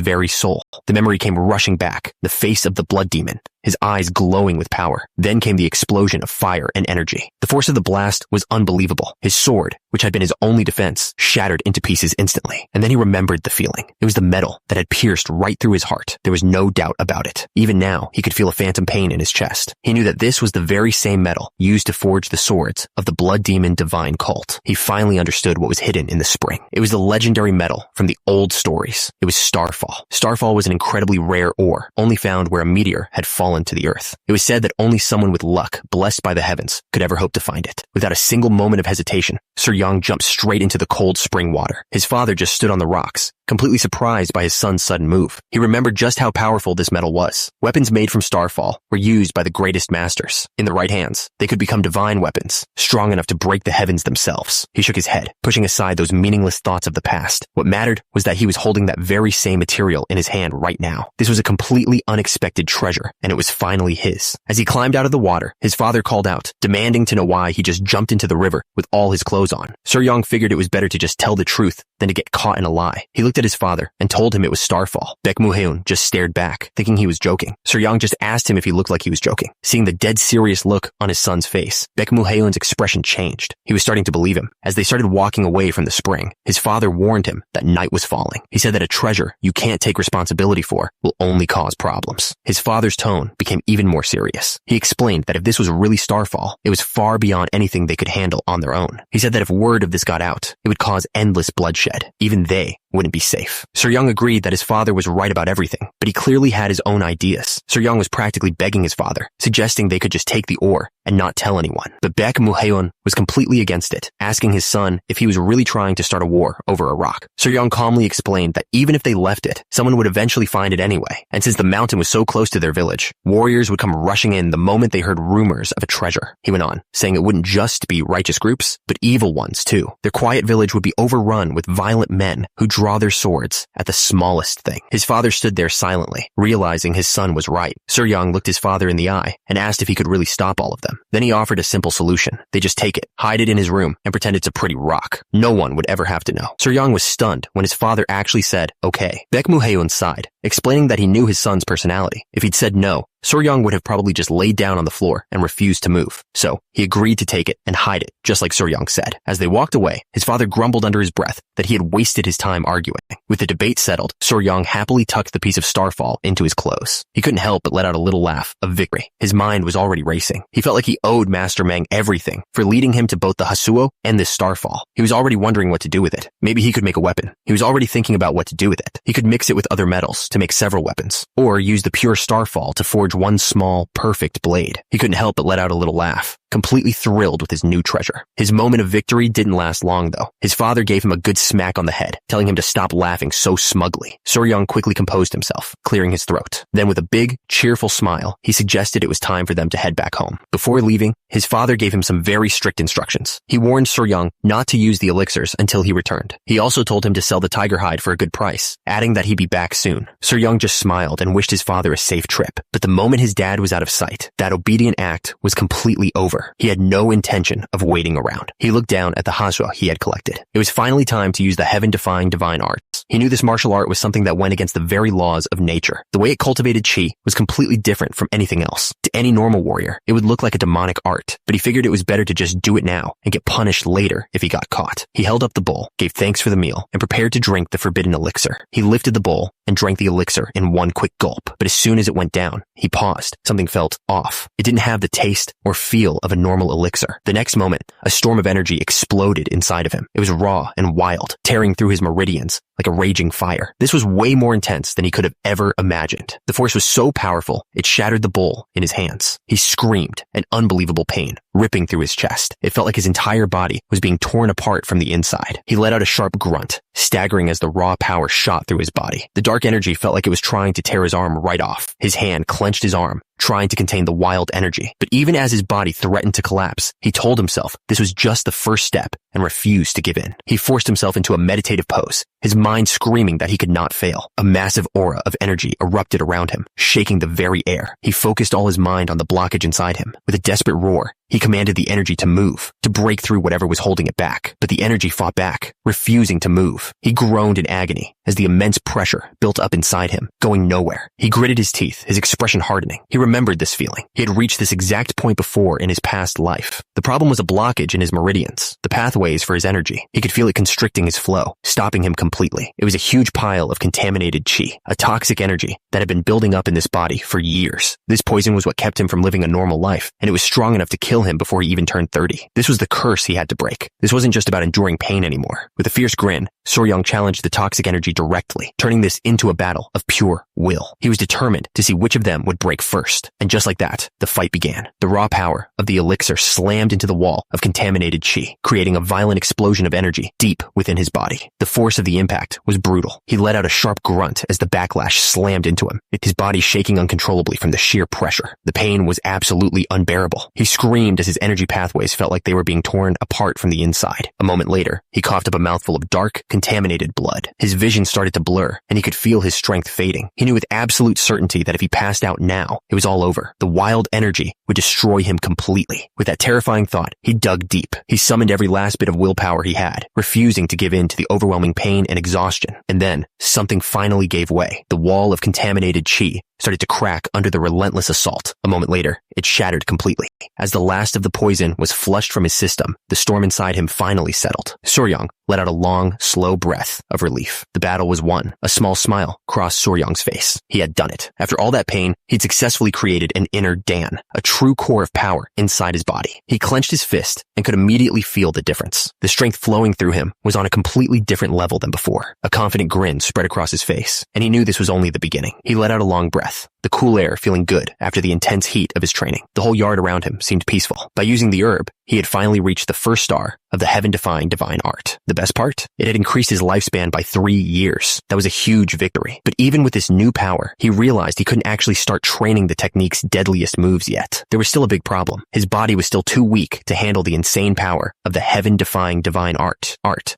very soul. The memory came rushing back, the face of the blood demon, his eyes glowing with power. Then came the explosion of fire and energy. The force of the blast was unbelievable. His sword, which had been his only defense, shattered into pieces instantly. And then he remembered the feeling. It was the metal that had pierced right through his heart. There was no doubt about it. Even now, he could feel a phantom pain in his chest. He knew that this was the very same metal used to forge the swords of the blood demon divine cult. He finally understood what was hidden in the spring. It was the legendary metal from the old stories. It was Starfall. Starfall was an incredibly rare ore, only found where a meteor had fallen to the earth. It was said that only someone with luck, blessed by the heavens, could ever hope to find it. Without a single moment of hesitation, Soryang jumped straight into the cold spring water. His father just stood on the rocks, completely surprised by his son's sudden move. He remembered just how powerful this metal was. Weapons made from Starfall were used by the greatest masters. In the right hands, they could become divine weapons, strong enough to break the heavens themselves. He shook his head, pushing aside those meaningless thoughts of the past. What mattered was that he was holding that very same material in his hand right now. This was a completely unexpected treasure, and it was finally his. As he climbed out of the water, his father called out, demanding to know why he just jumped into the river with all his clothes on. Soryang figured it was better to just tell the truth than to get caught in a lie. He looked at his father and told him it was Starfall. Baek Mu-hyun just stared back, thinking he was joking. Soryang just asked him if he looked like he was joking. Seeing the dead serious look on his son's face, Baek Mu-hyun's expression changed. He was starting to believe him. As they started walking away from the spring, his father warned him that night was falling. He said that a treasure you can't take responsibility for will only cause problems. His father's tone became even more serious. He explained that if this was really Starfall, it was far beyond anything they could handle on their own. He said that if word of this got out, it would cause endless bloodshed. Even they wouldn't be safe. Soryang agreed that his father was right about everything, but but he clearly had his own ideas. Soo-young was practically begging his father, suggesting they could just take the ore and not tell anyone. But Baek Muhaeon was completely against it, asking his son if he was really trying to start a war over a rock. Soo-young calmly explained that even if they left it, someone would eventually find it anyway, and since the mountain was so close to their village, warriors would come rushing in the moment they heard rumors of a treasure. He went on, saying it wouldn't just be righteous groups, but evil ones too. Their quiet village would be overrun with violent men who draw their swords at the smallest thing. His father stood there silently, realizing his son was right. Soo-young looked his father in the eye and asked if he could really stop all of them. Then he offered a simple solution. They just take it, hide it in his room, and pretend it's a pretty rock. No one would ever have to know. Soo-young was stunned when his father actually said, okay. Baek Muhaeon sighed, explaining that he knew his son's personality. If he'd said no, Soo-young would have probably just laid down on the floor and refused to move. So he agreed to take it and hide it, just like Soo-young said. As they walked away, his father grumbled under his breath that he had wasted his time arguing. With the debate settled, Soo-young happily tucked the piece of starfall into his clothes. He couldn't help but let out a little laugh of victory. His mind was already racing. He felt like he owed Master Mang everything for leading him to both the Hasuo and this starfall. He was already wondering what to do with it. Maybe he could make a weapon. He was already thinking about what to do with it. He could mix it with other metals to make several weapons, or use the pure starfall to forge one small, perfect blade. He couldn't help but let out a little laugh, completely thrilled with his new treasure. His moment of victory didn't last long, though. His father gave him a good smack on the head, telling him to stop laughing so smugly. Soo-young quickly composed himself, clearing his throat. Then with a big, cheerful smile, he suggested it was time for them to head back home. Before leaving, his father gave him some very strict instructions. He warned Soo-young not to use the elixirs until he returned. He also told him to sell the tiger hide for a good price, adding that he'd be back soon. Soo-young just smiled and wished his father a safe trip. But the moment his dad was out of sight, that obedient act was completely over. He had no intention of waiting around. He looked down at the Hasua he had collected. It was finally time to use the heaven-defying divine arts. He knew this martial art was something that went against the very laws of nature. The way it cultivated chi was completely different from anything else. To any normal warrior, it would look like a demonic art, but he figured it was better to just do it now and get punished later if he got caught. He held up the bowl, gave thanks for the meal, and prepared to drink the forbidden elixir. He lifted the bowl and drank the elixir in one quick gulp, but as soon as it went down, he paused. Something felt off. It didn't have the taste or feel of a normal elixir. The next moment, a storm of energy exploded inside of him. It was raw and wild, tearing through his meridians like a raging fire. This was way more intense than he could have ever imagined. The force was so powerful, it shattered the bowl in his hands. He screamed in unbelievable pain, ripping through his chest. It felt like his entire body was being torn apart from the inside. He let out a sharp grunt, staggering as the raw power shot through his body. The dark energy felt like it was trying to tear his arm right off. His hand clenched his arm, trying to contain the wild energy. But even as his body threatened to collapse, he told himself this was just the first step and refused to give in. He forced himself into a meditative pose, his mind screaming that he could not fail. A massive aura of energy erupted around him, shaking the very air. He focused all his mind on the blockage inside him. With a desperate roar, he commanded the energy to move, to break through whatever was holding it back. But the energy fought back, refusing to move. He groaned in agony as the immense pressure built up inside him, going nowhere. He gritted his teeth, his expression hardening. He remembered this feeling. He had reached this exact point before in his past life. The problem was a blockage in his meridians, the pathways for his energy. He could feel it constricting his flow, stopping him completely. It was a huge pile of contaminated chi, a toxic energy that had been building up in this body for years. This poison was what kept him from living a normal life, and it was strong enough to kill him before he even turned 30. This was the curse he had to break. This wasn't just about enduring pain anymore. With a fierce grin, Soo-young challenged the toxic energy directly, turning this into a battle of pure will. He was determined to see which of them would break first. And just like that, the fight began. The raw power of the elixir slammed into the wall of contaminated chi, creating a violent explosion of energy deep within his body. The force of the impact was brutal. He let out a sharp grunt as the backlash slammed into him, his body shaking uncontrollably from the sheer pressure. The pain was absolutely unbearable. He screamed as his energy pathways felt like they were being torn apart from the inside. A moment later, he coughed up a mouthful of dark, contaminated blood. His vision started to blur, and he could feel his strength fading. He knew with absolute certainty that if he passed out now, it was all over. The wild energy would destroy him completely. With that terrifying thought, he dug deep. He summoned every last bit of willpower he had, refusing to give in to the overwhelming pain and exhaustion. And then, something finally gave way. The wall of contaminated chi started to crack under the relentless assault. A moment later, it shattered completely. As the last last of the poison was flushed from his system, the storm inside him finally settled. Soryang let out a long, slow breath of relief. The battle was won. A small smile crossed Soryang's face. He had done it. After all that pain, he'd successfully created an inner Dan, a true core of power inside his body. He clenched his fist and could immediately feel the difference. The strength flowing through him was on a completely different level than before. A confident grin spread across his face, and he knew this was only the beginning. He let out a long breath, the cool air feeling good after the intense heat of his training. The whole yard around him seemed peaceful. By using the herb, he had finally reached the first star of the heaven-defying divine art. The best part? It had increased his lifespan by 3 years. That was a huge victory. But even with this new power, he realized he couldn't actually start training the technique's deadliest moves yet. There was still a big problem. His body was still too weak to handle the insane power of the heaven-defying divine art.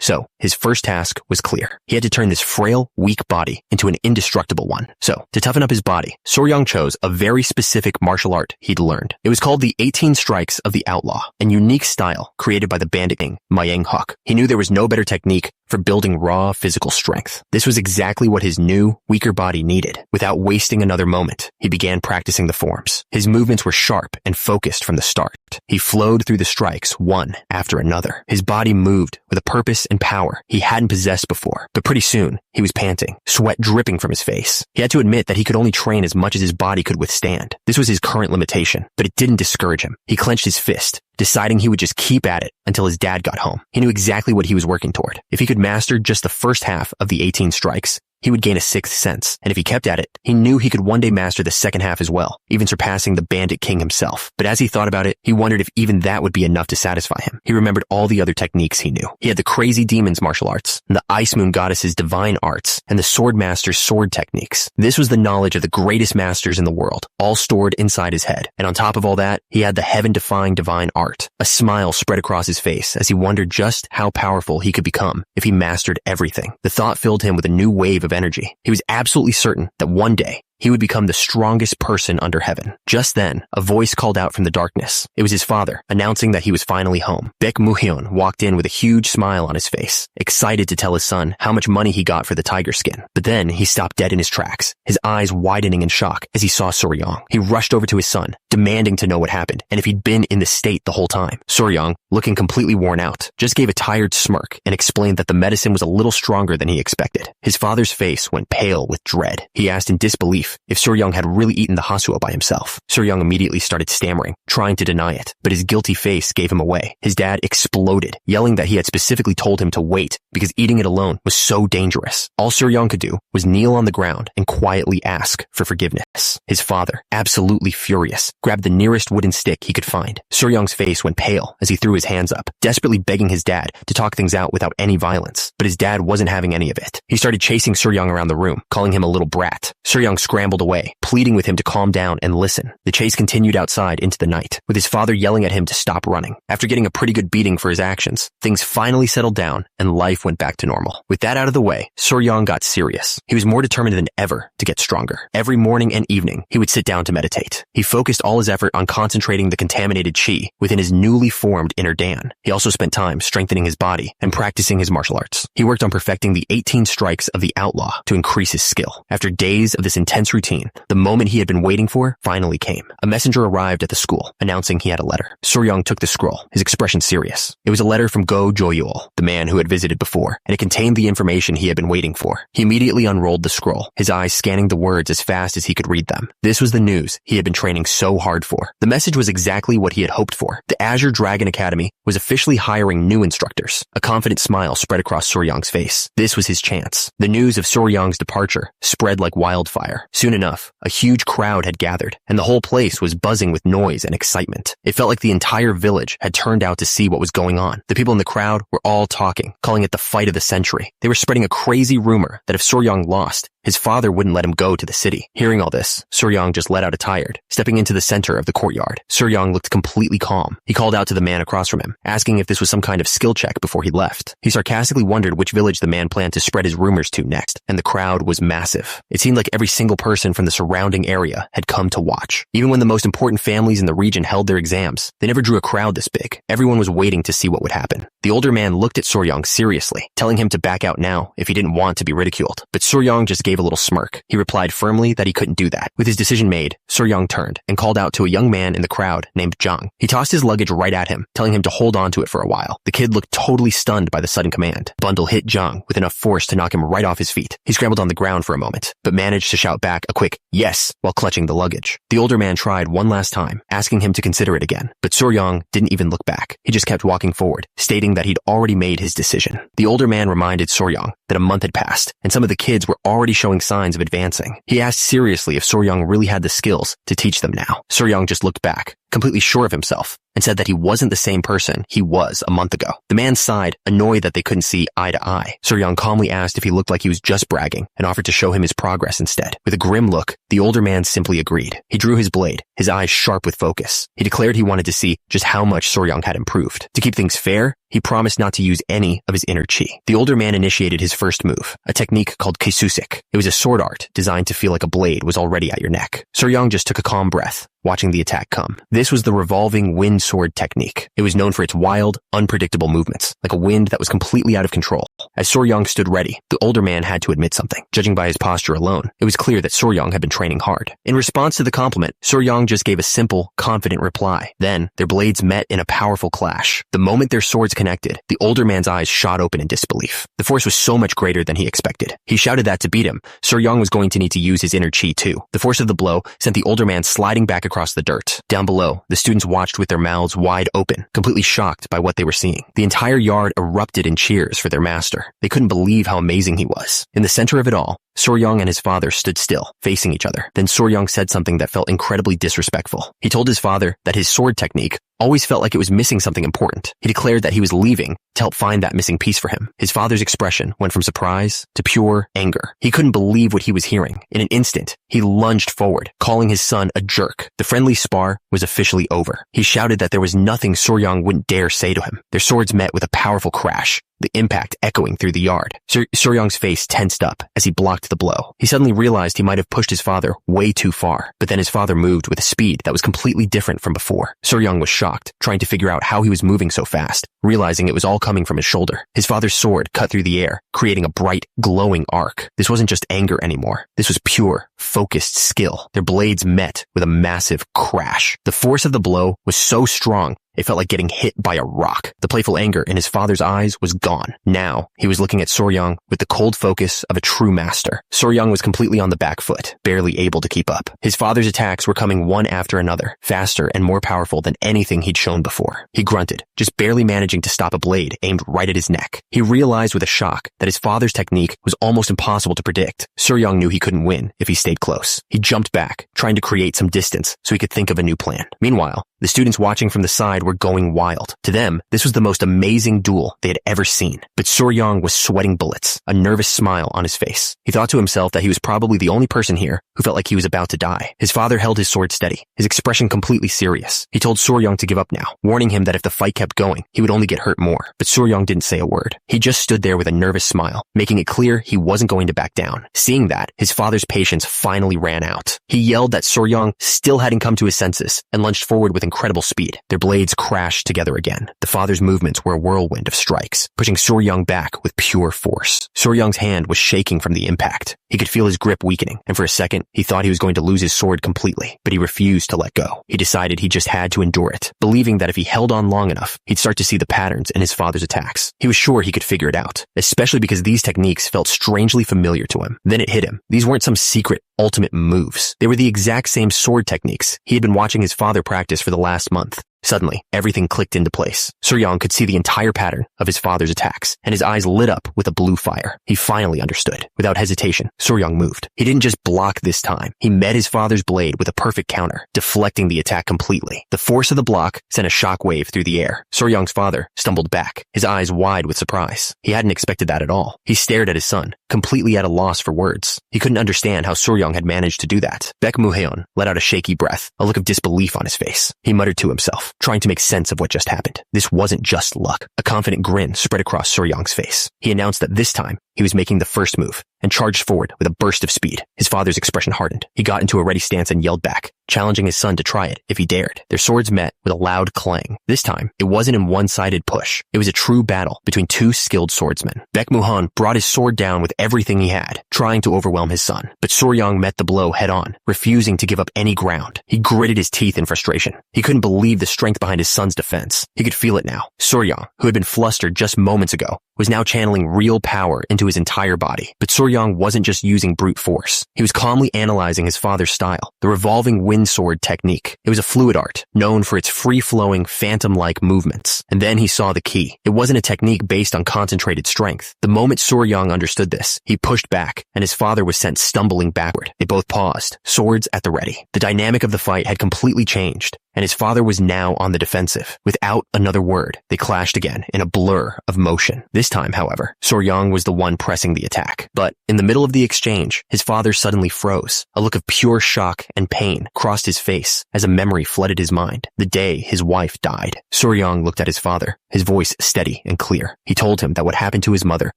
So, his first task was clear. He had to turn this frail, weak body into an indestructible one. So, to toughen up his body, Soryang chose a very specific martial art he'd learned. It was called the 18 Strikes of the Outlaw, a unique style created by the bandit king Manhwa. He knew there was no better technique for building raw physical strength. This was exactly what his new, weaker body needed. Without wasting another moment, he began practicing the forms. His movements were sharp and focused from the start. He flowed through the strikes one after another. His body moved with a purpose and power he hadn't possessed before. But pretty soon, he was panting, sweat dripping from his face. He had to admit that he could only train as much as his body could withstand. This was his current limitation, but it didn't discourage him. He clenched his fist, deciding he would just keep at it until his dad got home. He knew exactly what he was working toward. If he could master just the first half of the 18 strikes, he would gain a sixth sense, and if he kept at it, he knew he could one day master the second half as well, even surpassing the bandit king himself. But as he thought about it, he wondered if even that would be enough to satisfy him. He remembered all the other techniques he knew. He had the crazy demon's martial arts, and the ice moon goddess's divine arts, and the sword master's sword techniques. This was the knowledge of the greatest masters in the world, all stored inside his head. And on top of all that, he had the heaven-defying divine art. A smile spread across his face as he wondered just how powerful he could become if he mastered everything. The thought filled him with a new wave of energy. He was absolutely certain that one day he would become the strongest person under heaven. Just then, a voice called out from the darkness. It was his father, announcing that he was finally home. Baek Muhyun walked in with a huge smile on his face, excited to tell his son how much money he got for the tiger skin. But then he stopped dead in his tracks, his eyes widening in shock as he saw Soryang. He rushed over to his son, demanding to know what happened and if he'd been in this state the whole time. Soryang, looking completely worn out, just gave a tired smirk and explained that the medicine was a little stronger than he expected. His father's face went pale with dread. He asked in disbelief if Soryang had really eaten the hasua by himself. Soryang immediately started stammering, trying to deny it, but his guilty face gave him away. His dad exploded, yelling that he had specifically told him to wait because eating it alone was so dangerous. All Soryang could do was kneel on the ground and quietly ask for forgiveness. His father, absolutely furious, grabbed the nearest wooden stick he could find. Soryang's face went pale as he threw his hands up, desperately begging his dad to talk things out without any violence. But his dad wasn't having any of it. He started chasing Soryang around the room, calling him a little brat. Soryang scrambled away, pleading with him to calm down and listen. The chase continued outside into the night, with his father yelling at him to stop running. After getting a pretty good beating for his actions, things finally settled down and life went back to normal. With that out of the way, Soryang got serious. He was more determined than ever to get stronger. Every morning and evening, he would sit down to meditate. He focused all his effort on concentrating the contaminated chi within his newly formed inner Dan. He also spent time strengthening his body and practicing his martial arts. He worked on perfecting the 18 strikes of the outlaw to increase his skill. After days of this intense routine, the moment he had been waiting for finally came. A messenger arrived at the school, announcing he had a letter. Soryang took the scroll, his expression serious. It was a letter from Go Joyul, the man who had visited before, and it contained the information he had been waiting for. He immediately unrolled the scroll, his eyes scanning the words as fast as he could read them. This was the news he had been training so hard for. The message was exactly what he had hoped for. The Azure Dragon Academy was officially hiring new instructors. A confident smile spread across Soryang's face. This was his chance. The news of Soryang's departure spread like wildfire. Soon enough, a huge crowd had gathered, and the whole place was buzzing with noise and excitement. It felt like the entire village had turned out to see what was going on. The people in the crowd were all talking, calling it the fight of the century. They were spreading a crazy rumor that if Soryang lost, his father wouldn't let him go to the city. Hearing all this, Soryang just let out a tired, stepping into the center of the courtyard. Soryang looked completely calm. He called out to the man across from him, asking if this was some kind of skill check before he left. He sarcastically wondered which village the man planned to spread his rumors to next, and the crowd was massive. It seemed like every single person from the surrounding area had come to watch. Even when the most important families in the region held their exams, they never drew a crowd this big. Everyone was waiting to see what would happen. The older man looked at Soryang seriously, telling him to back out now if he didn't want to be ridiculed. But Soryang just gave a little smirk. He replied firmly that he couldn't do that. With his decision made, Soryang turned and called out to a young man in the crowd named Zhang. He tossed his luggage right at him, telling him to hold on to it for a while. The kid looked totally stunned by the sudden command. The bundle hit Zhang with enough force to knock him right off his feet. He scrambled on the ground for a moment, but managed to shout back a quick yes while clutching the luggage. The older man tried one last time, asking him to consider it again, but Soryang didn't even look back. He just kept walking forward, stating that he'd already made his decision. The older man reminded Soryang that a month had passed, and some of the kids were already showing signs of advancing. He asked seriously if Soryang really had the skills to teach them now. Soryang just looked back, completely sure of himself, and said that he wasn't the same person he was a month ago. The man sighed, annoyed that they couldn't see eye to eye. Soryang calmly asked if he looked like he was just bragging, and offered to show him his progress instead. With a grim look, the older man simply agreed. He drew his blade, his eyes sharp with focus. He declared he wanted to see just how much Soryang had improved. To keep things fair, he promised not to use any of his inner chi. The older man initiated his first move, a technique called Keisusik. It was a sword art designed to feel like a blade was already at your neck. Soryang just took a calm breath, watching the attack come. This was the revolving wind sword technique. It was known for its wild, unpredictable movements, like a wind that was completely out of control. As Soryang stood ready, the older man had to admit something. Judging by his posture alone, it was clear that Soryang had been training hard. In response to the compliment, Soryang just gave a simple, confident reply. Then, their blades met in a powerful clash. The moment their swords connected, the older man's eyes shot open in disbelief. The force was so much greater than he expected. He shouted that to beat him, Soryang was going to need to use his inner chi too. The force of the blow sent the older man sliding back across the dirt. Down below, the students watched with their mouths wide open, completely shocked by what they were seeing. The entire yard erupted in cheers for their master. They couldn't believe how amazing he was. In the center of it all, Soryang and his father stood still, facing each other. Then Soryang said something that felt incredibly disrespectful. He told his father that his sword technique always felt like it was missing something important. He declared that he was leaving to help find that missing piece for him. His father's expression went from surprise to pure anger. He couldn't believe what he was hearing. In an instant, he lunged forward, calling his son a jerk. The friendly spar was officially over. He shouted that there was nothing Soryang wouldn't dare say to him. Their swords met with a powerful crash, the impact echoing through the yard. Soryang's face tensed up as he blocked the blow. He suddenly realized he might have pushed his father way too far, but then his father moved with a speed that was completely different from before. Soryang was shocked, trying to figure out how he was moving so fast, realizing it was all coming from his shoulder. His father's sword cut through the air, creating a bright, glowing arc. This wasn't just anger anymore. This was pure, focused skill. Their blades met with a massive crash. The force of the blow was so strong, it felt like getting hit by a rock. The playful anger in his father's eyes was gone. Now, he was looking at Soryang with the cold focus of a true master. Soryang was completely on the back foot, barely able to keep up. His father's attacks were coming one after another, faster and more powerful than anything he'd shown before. He grunted, just barely managing to stop a blade aimed right at his neck. He realized with a shock that his father's technique was almost impossible to predict. Soryang knew he couldn't win if he stayed close. He jumped back, trying to create some distance so he could think of a new plan. Meanwhile, the students watching from the side were going wild. To them, this was the most amazing duel they had ever seen. But Soryang was sweating bullets, a nervous smile on his face. He thought to himself that he was probably the only person here who felt like he was about to die. His father held his sword steady, his expression completely serious. He told Soryang to give up now, warning him that if the fight kept going, he would only get hurt more. But Soryang didn't say a word. He just stood there with a nervous smile, making it clear he wasn't going to back down. Seeing that, his father's patience finally ran out. He yelled that Soryang still hadn't come to his senses and lunged forward with incredible speed. Their blades crashed together again. The father's movements were a whirlwind of strikes, pushing Soryang back with pure force. Soryang's hand was shaking from the impact. He could feel his grip weakening, and for a second, he thought he was going to lose his sword completely, but he refused to let go. He decided he just had to endure it, believing that if he held on long enough, he'd start to see the patterns in his father's attacks. He was sure he could figure it out, especially because these techniques felt strangely familiar to him. Then it hit him. These weren't some secret ultimate moves. They were the exact same sword techniques he had been watching his father practice for the last month. Suddenly, everything clicked into place. Soryang could see the entire pattern of his father's attacks, and his eyes lit up with a blue fire. He finally understood. Without hesitation, Soryang moved. He didn't just block this time. He met his father's blade with a perfect counter, deflecting the attack completely. The force of the block sent a shockwave through the air. Soryang's father stumbled back, his eyes wide with surprise. He hadn't expected that at all. He stared at his son, completely at a loss for words. He couldn't understand how Soryang had managed to do that. Baek Muhaeon let out a shaky breath, a look of disbelief on his face. He muttered to himself, trying to make sense of what just happened. This wasn't just luck. A confident grin spread across Soryang's face. He announced that this time, He was making the first move and charged forward with a burst of speed. His father's expression hardened. He got into a ready stance and yelled back, challenging his son to try it if he dared. Their swords met with a loud clang. This time, it wasn't a one-sided push. It was a true battle between two skilled swordsmen. Baek Muhan brought his sword down with everything he had, trying to overwhelm his son. But Soryang met the blow head-on, refusing to give up any ground. He gritted his teeth in frustration. He couldn't believe the strength behind his son's defense. He could feel it now. Soryang, who had been flustered just moments ago, was now channeling real power into his entire body. But Soryang wasn't just using brute force. He was calmly analyzing his father's style, the revolving wind sword technique. It was a fluid art, known for its free-flowing, phantom-like movements. And then he saw the key. It wasn't a technique based on concentrated strength. The moment Soryang understood this, he pushed back, and his father was sent stumbling backward. They both paused, swords at the ready. The dynamic of the fight had completely changed, and his father was now on the defensive. Without another word, they clashed again in a blur of motion. This time, however, Soryang was the one pressing the attack. But in the middle of the exchange, his father suddenly froze. A look of pure shock and pain crossed his face as a memory flooded his mind. The day his wife died. Soryang looked at his father, his voice steady and clear. He told him that what happened to his mother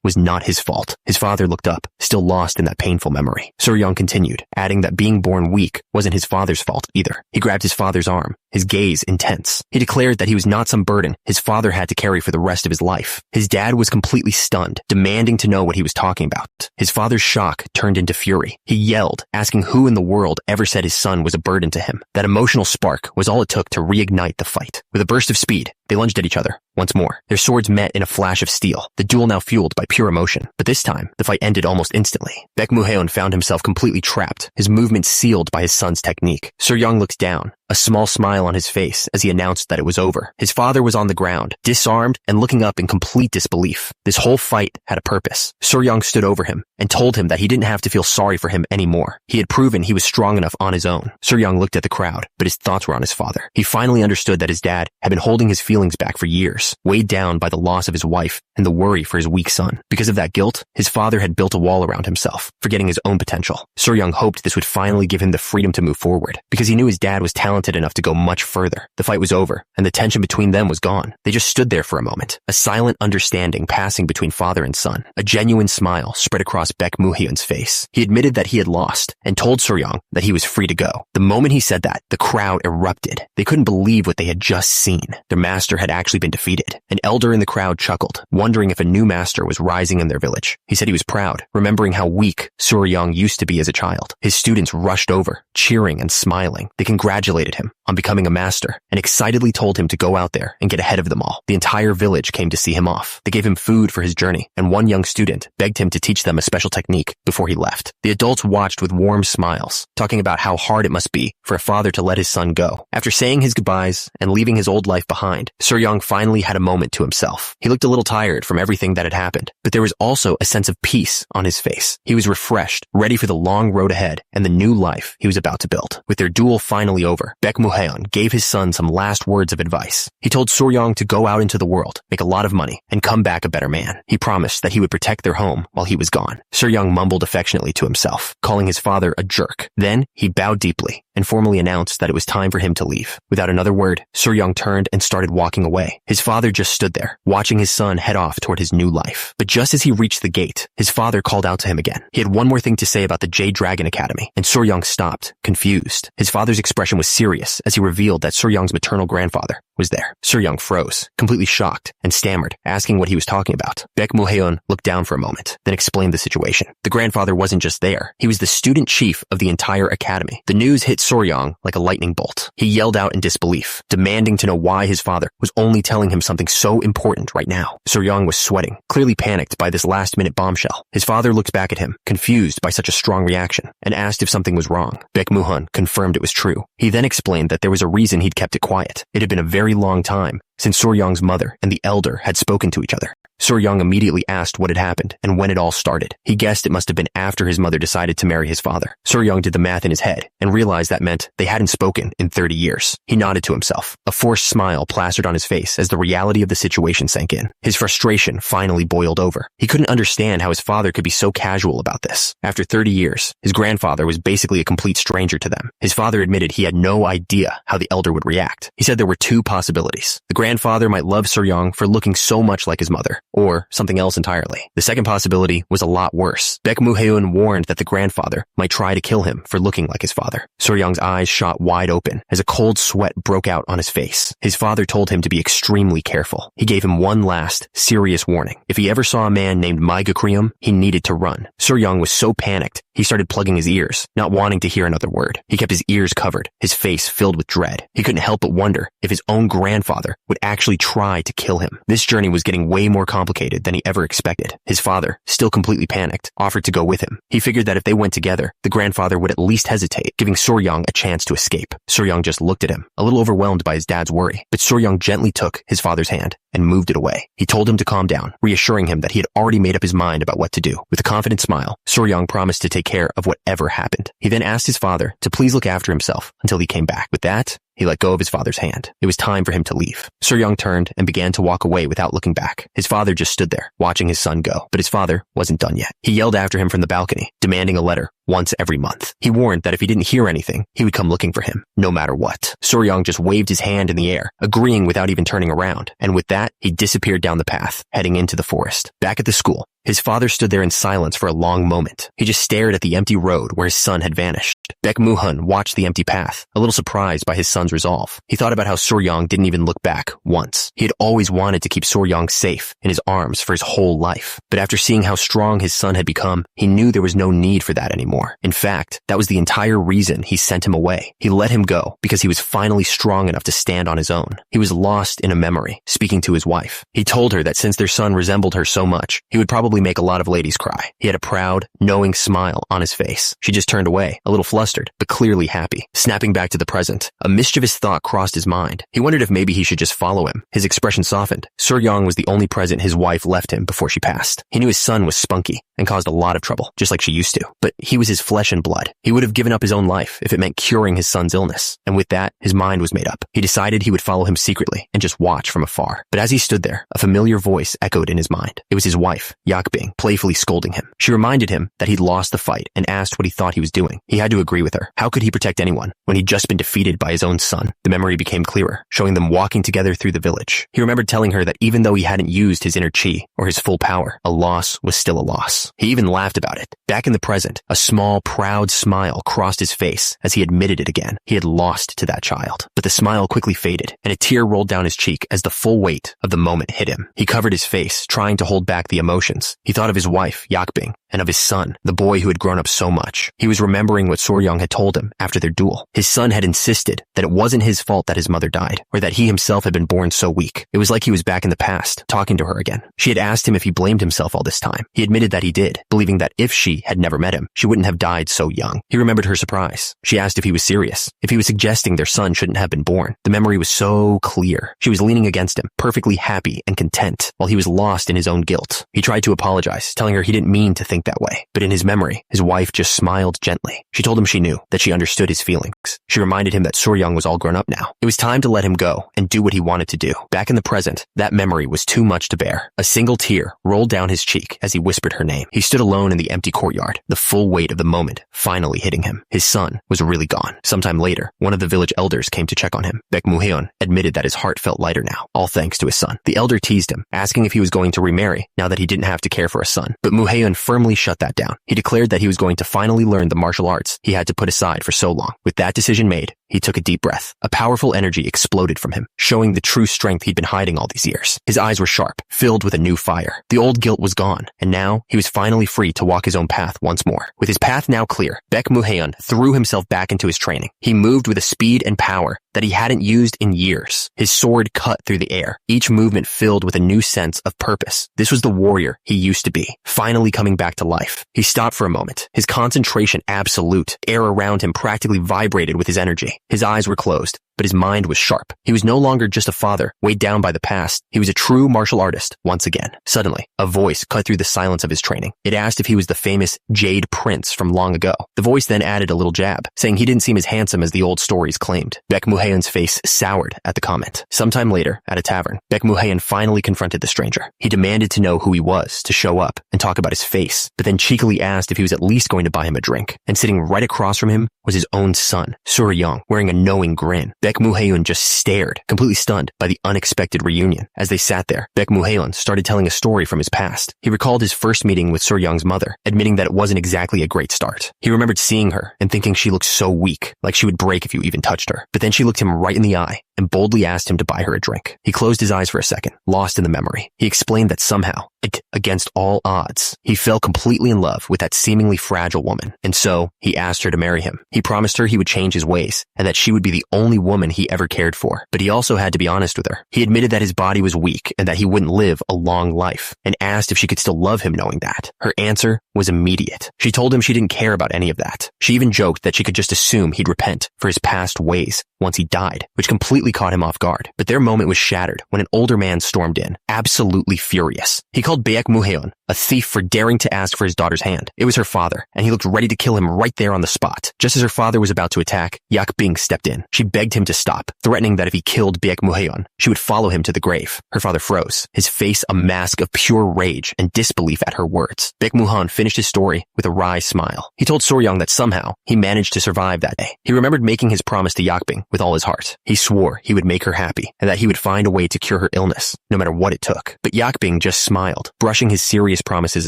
was not his fault. His father looked up, still lost in that painful memory. Soryang continued, adding that being born weak wasn't his father's fault either. He grabbed his father's arm, his gaze intense. He declared that he was not some burden his father had to carry for the rest of his life. His dad was completely stunned, demanding to know what he was talking about. His father's shock turned into fury. He yelled, asking who in the world ever said his son was a burden to him. That emotional spark was all it took to reignite the fight. With a burst of speed, they lunged at each other. Once more, their swords met in a flash of steel, the duel now fueled by pure emotion. But this time, the fight ended almost instantly. Baek Muhaeon found himself completely trapped, his movements sealed by his son's technique. Soryang looked down, a small smile on his face as he announced that it was over. His father was on the ground, disarmed and looking up in complete disbelief. This whole fight had a purpose. Soryang stood over him and told him that he didn't have to feel sorry for him anymore. He had proven he was strong enough on his own. Soryang looked at the crowd, but his thoughts were on his father. He finally understood that his dad had been holding his feelings back for years, weighed down by the loss of his wife and the worry for his weak son. Because of that guilt, his father had built a wall around himself, forgetting his own potential. Soryang hoped this would finally give him the freedom to move forward, because he knew his dad was talented enough to go much further. The fight was over, and the tension between them was gone. They just stood there for a moment, a silent understanding passing between father and son. A genuine smile spread across Baek Muhaeon's face. He admitted that he had lost, and told Soryang that he was free to go. The moment he said that, the crowd erupted. They couldn't believe what they had just seen. Their master had actually been defeated. An elder in the crowd chuckled, wondering if a new master was rising in their village. He said he was proud, remembering how weak Soryang used to be as a child. His students rushed over, cheering and smiling. They congratulated him on becoming a master, and excitedly told him to go out there and get ahead of them all. The entire village came to see him off. They gave him food for his journey, and one young student begged him to teach them a special technique before he left. The adults watched with warm smiles, talking about how hard it must be for a father to let his son go. After saying his goodbyes and leaving his old life behind, Soryang finally had a moment to himself. He looked a little tired from everything that had happened, but there was also a sense of peace on his face. He was refreshed, ready for the long road ahead and the new life he was about to build. With their duel finally over, Baek Muhaeon gave his son some last words of advice. He told Soryang to go out into the world, make a lot of money, and come back a better man. He promised that he would protect their home while he was gone. Soryang mumbled affectionately to himself, calling his father a jerk. Then he bowed deeply and formally announced that it was time for him to leave. Without another word, Soryang turned and started walking away. His father just stood there, watching his son head off toward his new life. But just as he reached the gate, his father called out to him again. He had one more thing to say about the Jade Dragon Academy, and Soryang stopped, confused. His father's expression was serious as he revealed that Soryang's maternal grandfather was there. Soryang froze, completely shocked, and stammered, asking what he was talking about. Baek Muhaeon looked down for a moment, then explained the situation. The grandfather wasn't just there. He was the student chief of the entire academy. The news hit Soryang like a lightning bolt. He yelled out in disbelief, demanding to know why his father was only telling him something so important right now. Soryang was sweating, clearly panicked by this last-minute bombshell. His father looked back at him, confused by such a strong reaction, and asked if something was wrong. Baek Muhaeon confirmed it was true. He then explained that there was a reason he'd kept it quiet. It had been a very long time since Soryang's mother and the elder had spoken to each other. Soryang immediately asked what had happened and when it all started. He guessed it must have been after his mother decided to marry his father. Soryang did the math in his head and realized that meant they hadn't spoken in 30 years. He nodded to himself. A forced smile plastered on his face as the reality of the situation sank in. His frustration finally boiled over. He couldn't understand how his father could be so casual about this. After 30 years, his grandfather was basically a complete stranger to them. His father admitted he had no idea how the elder would react. He said there were two possibilities. The grandfather might love Soryang for looking so much like his mother, or something else entirely. The second possibility was a lot worse. Baek Moo-heun warned that the grandfather might try to kill him for looking like his father. Seo-young's eyes shot wide open as a cold sweat broke out on his face. His father told him to be extremely careful. He gave him one last, serious warning. If he ever saw a man named Mangacap, he needed to run. Seo-young was so panicked, he started plugging his ears, not wanting to hear another word. He kept his ears covered, his face filled with dread. He couldn't help but wonder if his own grandfather would actually try to kill him. This journey was getting way more complicated than he ever expected. His father, still completely panicked, offered to go with him. He figured that if they went together, the grandfather would at least hesitate, giving Seo-young a chance to escape. Seo-young just looked at him, a little overwhelmed by his dad's worry, but Seo-young gently took his father's hand and moved it away. He told him to calm down, reassuring him that he had already made up his mind about what to do. With a confident smile, Seo-young promised to take care of whatever happened. He then asked his father to please look after himself until he came back. With that, he let go of his father's hand. It was time for him to leave. Seo-young turned and began to walk away without looking back. His father just stood there, watching his son go. But his father wasn't done yet. He yelled after him from the balcony, demanding a letter once every month. He warned that if he didn't hear anything, he would come looking for him, no matter what. Seo-young just waved his hand in the air, agreeing without even turning around. And with that, he disappeared down the path, heading into the forest. Back at the school, his father stood there in silence for a long moment. He just stared at the empty road where his son had vanished. Baek Moo-heun watched the empty path, a little surprised by his son's resolve. He thought about how Seo-young didn't even look back once. He had always wanted to keep Seo-young safe in his arms for his whole life. But after seeing how strong his son had become, he knew there was no need for that anymore. In fact, that was the entire reason he sent him away. He let him go because he was finally strong enough to stand on his own. He was lost in a memory, speaking to his wife. He told her that since their son resembled her so much, he would probably make a lot of ladies cry. He had a proud, knowing smile on his face. She just turned away, a little flustered, but clearly happy. Snapping back to the present, a mischievous thought crossed his mind. He wondered if maybe he should just follow him. His expression softened. Seo-young was the only present his wife left him before she passed. He knew his son was spunky and caused a lot of trouble, just like she used to. But he was his flesh and blood. He would have given up his own life if it meant curing his son's illness. And with that, his mind was made up. He decided he would follow him secretly and just watch from afar. But as he stood there, a familiar voice echoed in his mind. It was his wife, Yakbing, playfully scolding him. She reminded him that he'd lost the fight and asked what he thought he was doing. He had to agree with her. How could he protect anyone when he'd just been defeated by his own son? The memory became clearer, showing them walking together through the village. He remembered telling her that even though he hadn't used his inner chi or his full power, a loss was still a loss. He even laughed about it. Back in the present, a small, proud smile crossed his face as he admitted it again. He had lost to that child. But the smile quickly faded, and a tear rolled down his cheek as the full weight of the moment hit him. He covered his face, trying to hold back the emotions. He thought of his wife, Yakbing, and of his son, the boy who had grown up so much. He was remembering what Seo-young had told him after their duel. His son had insisted that it wasn't his fault that his mother died, or that he himself had been born so weak. It was like he was back in the past, talking to her again. She had asked him if he blamed himself all this time. He admitted that he did, believing that if she had never met him, she wouldn't have died so young. He remembered her surprise. She asked if he was serious, if he was suggesting their son shouldn't have been born. The memory was so clear. She was leaning against him, perfectly happy and content, while he was lost in his own guilt. He tried to apologize, telling her he didn't mean to think that way. But in his memory, his wife just smiled gently. She told him she knew, that she understood his feelings. She reminded him that Seo-young was all grown up now. It was time to let him go and do what he wanted to do. Back in the present, that memory was too much to bear. A single tear rolled down his cheek as he whispered her name. He stood alone in the empty courtyard, the full weight of the moment finally hitting him. His son was really gone. Sometime later, one of the village elders came to check on him. Baek Moo-heun admitted that his heart felt lighter now, all thanks to his son. The elder teased him, asking if he was going to remarry now that he didn't have to care for a son. But Moo-heun firmly shut that down. He declared that he was going to finally learn the martial arts he had to put aside for so long. With that decision made, he took a deep breath. A powerful energy exploded from him, showing the true strength he'd been hiding all these years. His eyes were sharp, filled with a new fire. The old guilt was gone, and now he was finally free to walk his own path once more. With his path now clear, Baek Moo-heun threw himself back into his training. He moved with a speed and power that he hadn't used in years. His sword cut through the air, each movement filled with a new sense of purpose. This was the warrior he used to be, finally coming back to life. He stopped for a moment, his concentration absolute. Air around him practically vibrated with his energy. His eyes were closed, but his mind was sharp. He was no longer just a father, weighed down by the past. He was a true martial artist once again. Suddenly, a voice cut through the silence of his training. It asked if he was the famous Jade Prince from long ago. The voice then added a little jab, saying he didn't seem as handsome as the old stories claimed. Baek Moo-heun's face soured at the comment. Sometime later, at a tavern, Baek Moo-heun finally confronted the stranger. He demanded to know who he was, to show up and talk about his face, but then cheekily asked if he was at least going to buy him a drink. And sitting right across from him was his own son, Seo-young, wearing a knowing grin. Baek Moo-heun just stared, completely stunned by the unexpected reunion. As they sat there, Baek Moo-heun started telling a story from his past. He recalled his first meeting with Sur-young's mother, admitting that it wasn't exactly a great start. He remembered seeing her and thinking she looked so weak, like she would break if you even touched her. But then she looked him right in the eye and boldly asked him to buy her a drink. He closed his eyes for a second, lost in the memory. He explained that somehow, against all odds, he fell completely in love with that seemingly fragile woman, and so he asked her to marry him. He promised her he would change his ways, and that she would be the only woman he ever cared for. But he also had to be honest with her. He admitted that his body was weak and that he wouldn't live a long life, and asked if she could still love him knowing that. Her answer was immediate. She told him she didn't care about any of that. She even joked that she could just assume he'd repent for his past ways once he died, which completely caught him off guard. But their moment was shattered when an older man stormed in, absolutely furious. He called Baek Moo-heun a thief for daring to ask for his daughter's hand. It was her father, and he looked ready to kill him right there on the spot. Just as her father was about to attack, Yakbing stepped in. She begged him to stop, threatening that if he killed Baek Moo-heun, she would follow him to the grave. Her father froze, his face a mask of pure rage and disbelief at her words. Baek Moo-heun finished his story with a wry smile. He told Sur-young that somehow he managed to survive that day. He remembered making his promise to Yakbing with all his heart. He swore he would make her happy and that he would find a way to cure her illness, no matter what it took. But Yakbing just smiled, brushing his serious promises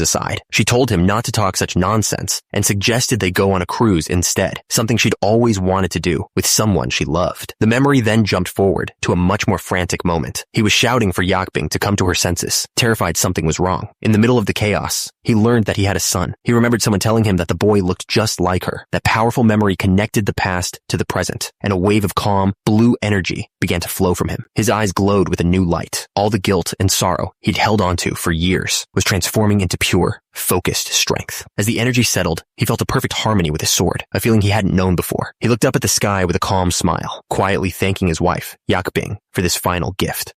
aside. She told him not to talk such nonsense and suggested they go on a cruise instead, something she'd always wanted to do with someone she loved. The memory then jumped forward to a much more frantic moment. He was shouting for Yakbing to come to her senses, terrified something was wrong. In the middle of the chaos, he learned that he had a son. He remembered someone telling him that the boy looked just like her. That powerful memory connected the past to the present, and a wave of calm, blue energy began to flow from him. His eyes glowed with a new light. All the guilt and sorrow he'd held onto for years was transforming into pure, focused strength. As the energy settled, he felt a perfect harmony with his sword, a feeling he hadn't known before. He looked up at the sky with a calm smile, quietly thanking his wife, Yakbing, for this final gift.